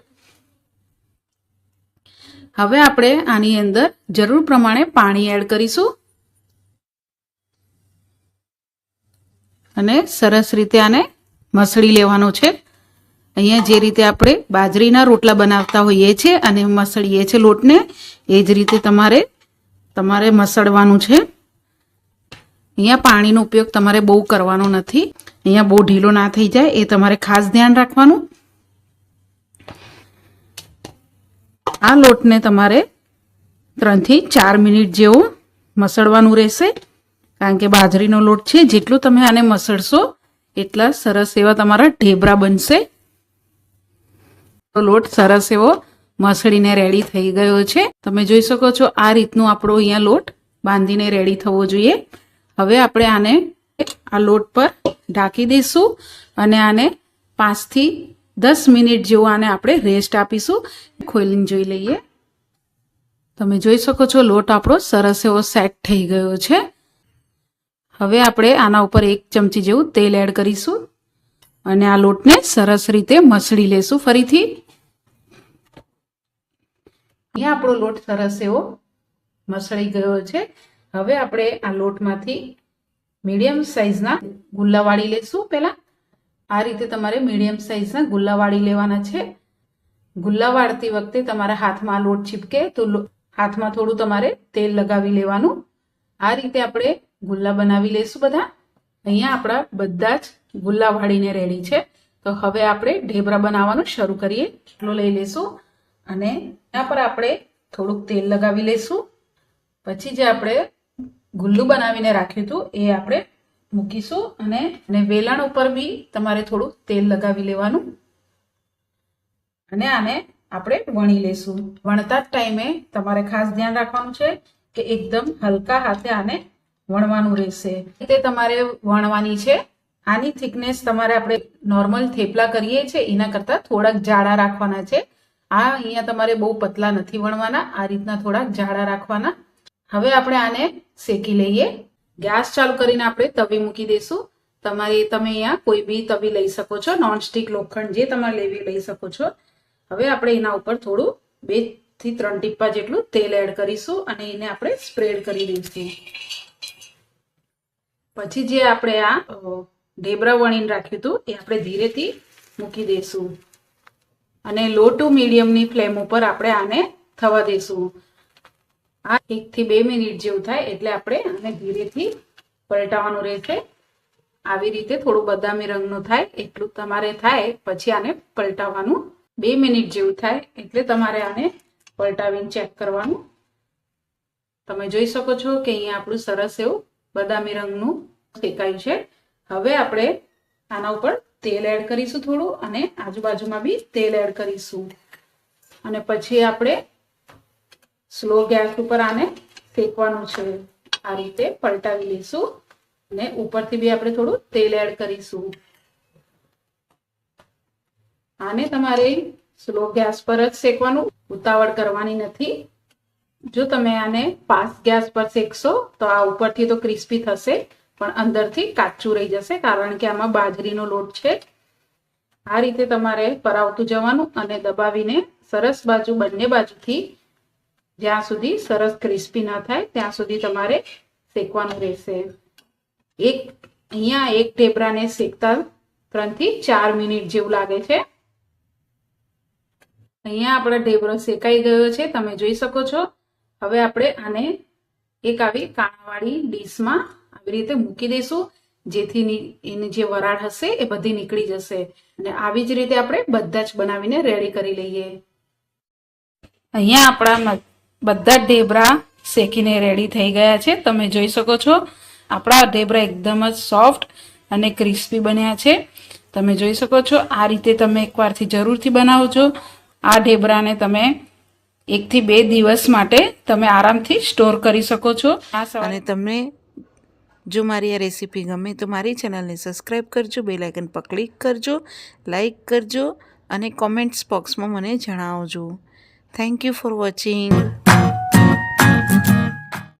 હવે આપણે આની અંદર જરૂર પ્રમાણે પાણી એડ કરીશું અને સરસ રીતે આને મસળી લેવાનો છે. અહીંયા જે રીતે આપણે બાજરીના રોટલા બનાવતા હોઈએ છીએ અને મસળીએ છીએ લોટને, એ જ રીતે તમારે મસળવાનું છે. અહીંયા પાણીનો ઉપયોગ તમારે બહુ કરવાનો નથી. અહીંયા બહુ ઢીલો ના થઈ જાય એ તમારે ખાસ ધ્યાન રાખવાનું. આ લોટને તમારે 3 થી 4 મિનિટ જેવું મસળવાનું રહેશે, કારણ કે બાજરીનો લોટ છે. જેટલું તમે આને મસળશો એટલા સરસ એવા તમારા ઢેબરા બનશે. તો લોટ સરસ એવો મસળીને રેડી થઈ ગયો છે. તમે જોઈ શકો છો આ રીતનું આપણો અહીંયા લોટ બાંધીને રેડી થવો જોઈએ. હવે આપણે આને આ લોટ પર ઢાંકી દઈશું અને આને 5 થી 10 મિનિટ જેવું આને આપણે રેસ્ટ આપીશું. ખોલીને જોઈ લઈએ. તમે જોઈ શકો છો લોટ આપણો સરસ એવો સેટ થઈ ગયો છે. હવે આપણે આના ઉપર 1 ચમચી જેવું તેલ એડ કરીશું અને આ લોટને સરસ રીતે મસળી લેશું ફરીથી. અહીંયા આપણો લોટ સરસ એવો મસળી ગયો છે. હવે આપણે આ લોટમાંથી મીડિયમ સાઈઝના ગુલ્લા વાળી લેશું. પહેલા આ રીતે તમારે મીડિયમ સાઈઝના ગુલ્લા વાળી લેવાના છે. ગુલ્લા વાળતી વખતે તમારા હાથમાં લોટ ચીપકે તો હાથમાં થોડું તમારે તેલ લગાવી લેવાનું. આ રીતે આપણે ગુલ્લા બનાવી લેશું બધા. અહીંયા આપણા બધા જ ગુલ્લા વાળીને રેડી છે. તો હવે આપણે ઢેબરા બનાવવાનું શરૂ કરીએ. એટલો લઈ લેશું અને એના પર આપણે થોડુંક તેલ લગાવી લેશું. પછી જે આપણે ગુલ્લું બનાવીને રાખ્યું હતું એ આપણે મૂકીશું અને વેલણ ઉપર બી તમારે થોડું તેલ લગાવી લેવાનું અને આને આપણે વણી લેશું. વણતા જ ટાઈમે તમારે ખાસ ધ્યાન રાખવાનું છે કે એકદમ હલકા હાથે આને વણવાનું રહેશે. તે તમારે વણવાની છે. આની થિકનેસ તમારે આપણે નોર્મલ થેપલા કરીએ છીએ એના કરતાં થોડાક જાડા રાખવાના છે. આ અહીંયા તમારે બહુ પતલા નથી વણવાના, આ રીતના થોડાક જાડા રાખવાના. હવે આપણે આને શેકી લઈએ. ગેસ ચાલુ કરીને આપણે તવી મૂકી દઈશું. તમે અહીંયા કોઈ બી તવી લઈ શકો છો, નોનસ્ટિક લોખંડ જે તમારે લેવી લઈ શકો છો. હવે આપણે એના ઉપર થોડું 2 થી 3 ટીપા જેટલું તેલ એડ કરીશું અને એને આપણે સ્પ્રેડ કરી દઈશું. પછી જે આપણે આ ઢેબરા વણીને રાખ્યું હતું એ આપણે ધીરેથી મૂકી દઈશું અને લો ટુ મીડિયમની ફ્લેમ ઉપર આપણે આને થવા દઈશું. આ 1 થી 2 મિનિટ જેવું થાય એટલે આપણે આને ધીરેથી પલટાવવાનું રહેશે. આવી રીતે થોડું બદામી રંગનું થાય એટલું તમારે થાય પછી આને પલટાવવાનું. 2 મિનિટ જેવું થાય એટલે તમારે આને પલટાવીને ચેક કરવાનું. તમે જોઈ શકો છો કે અહીંયા આપણું સરસ એવું બદામી રંગનું શેકાયું છે. હવે આપણે આના ઉપર તેલ એડ કરીશું થોડું અને આજુબાજુમાં બી તેલ એડ કરીશું અને પછી આપણે સ્લો ગેસ ઉપર આને શેકવાનું છે. આ રીતે પલટાવી લઈશું અને ઉપરથી બી આપણે થોડું તેલ એડ કરીશું. આને તમારે સ્લો ગેસ પર જ શેકવાનું, ઉતાવળ કરવાની નથી. જો તમે આને ફાસ્ટ ગેસ પર શેકશો તો આ ઉપરથી તો ક્રિસ્પી થશે પણ અંદરથી કાચું રહી જશે કારણ કે આમાં બાજરીનો લોટ છે. આ રીતે તમારે પરાવતું જવાનું અને દબાવીને સરસ બાજુ બંને બાજુથી જ્યાં સુધી સરસ ક્રિસ્પી ના થાય ત્યાં સુધી તમારે શેકવાનું રહેશે. અહીંયા એક ઢેબરાને શેકતા 3 થી 4 મિનિટ જેવું લાગે છે. અહીંયા આપણો ઢેબરો શેકાઈ ગયો છે, તમે જોઈ શકો છો. હવે આપણે આને એક આવી કાણાવાળી ડીશમાં આવી રીતે મૂકી દઈશું જેથી એની જે વરાળ હશે એ બધી નીકળી જશે અને આવી જ રીતે આપણે બધા જ બનાવીને રેડી કરી લઈએ. અહીંયા આપણા બધા જ ઢેબરા શેકીને રેડી થઈ ગયા છે. તમે જોઈ શકો છો આપણા ઢેબરા એકદમ જ સોફ્ટ અને ક્રિસ્પી બન્યા છે. તમે જોઈ શકો છો. આ રીતે તમે એકવારથી જરૂરથી બનાવજો. આ ઢેબરાને તમે 1 થી 2 દિવસ માટે તમે આરામથી સ્ટોર કરી શકો છો. અને તમને જો મારી આ રેસીપી ગમે તો મારી ચેનલને સબસ્ક્રાઈબ કરજો, બેલ આઇકન પર ક્લિક કરજો, લાઈક કરજો અને કોમેન્ટ્સ બોક્સમાં મને જણાવજો. Thank you for watching.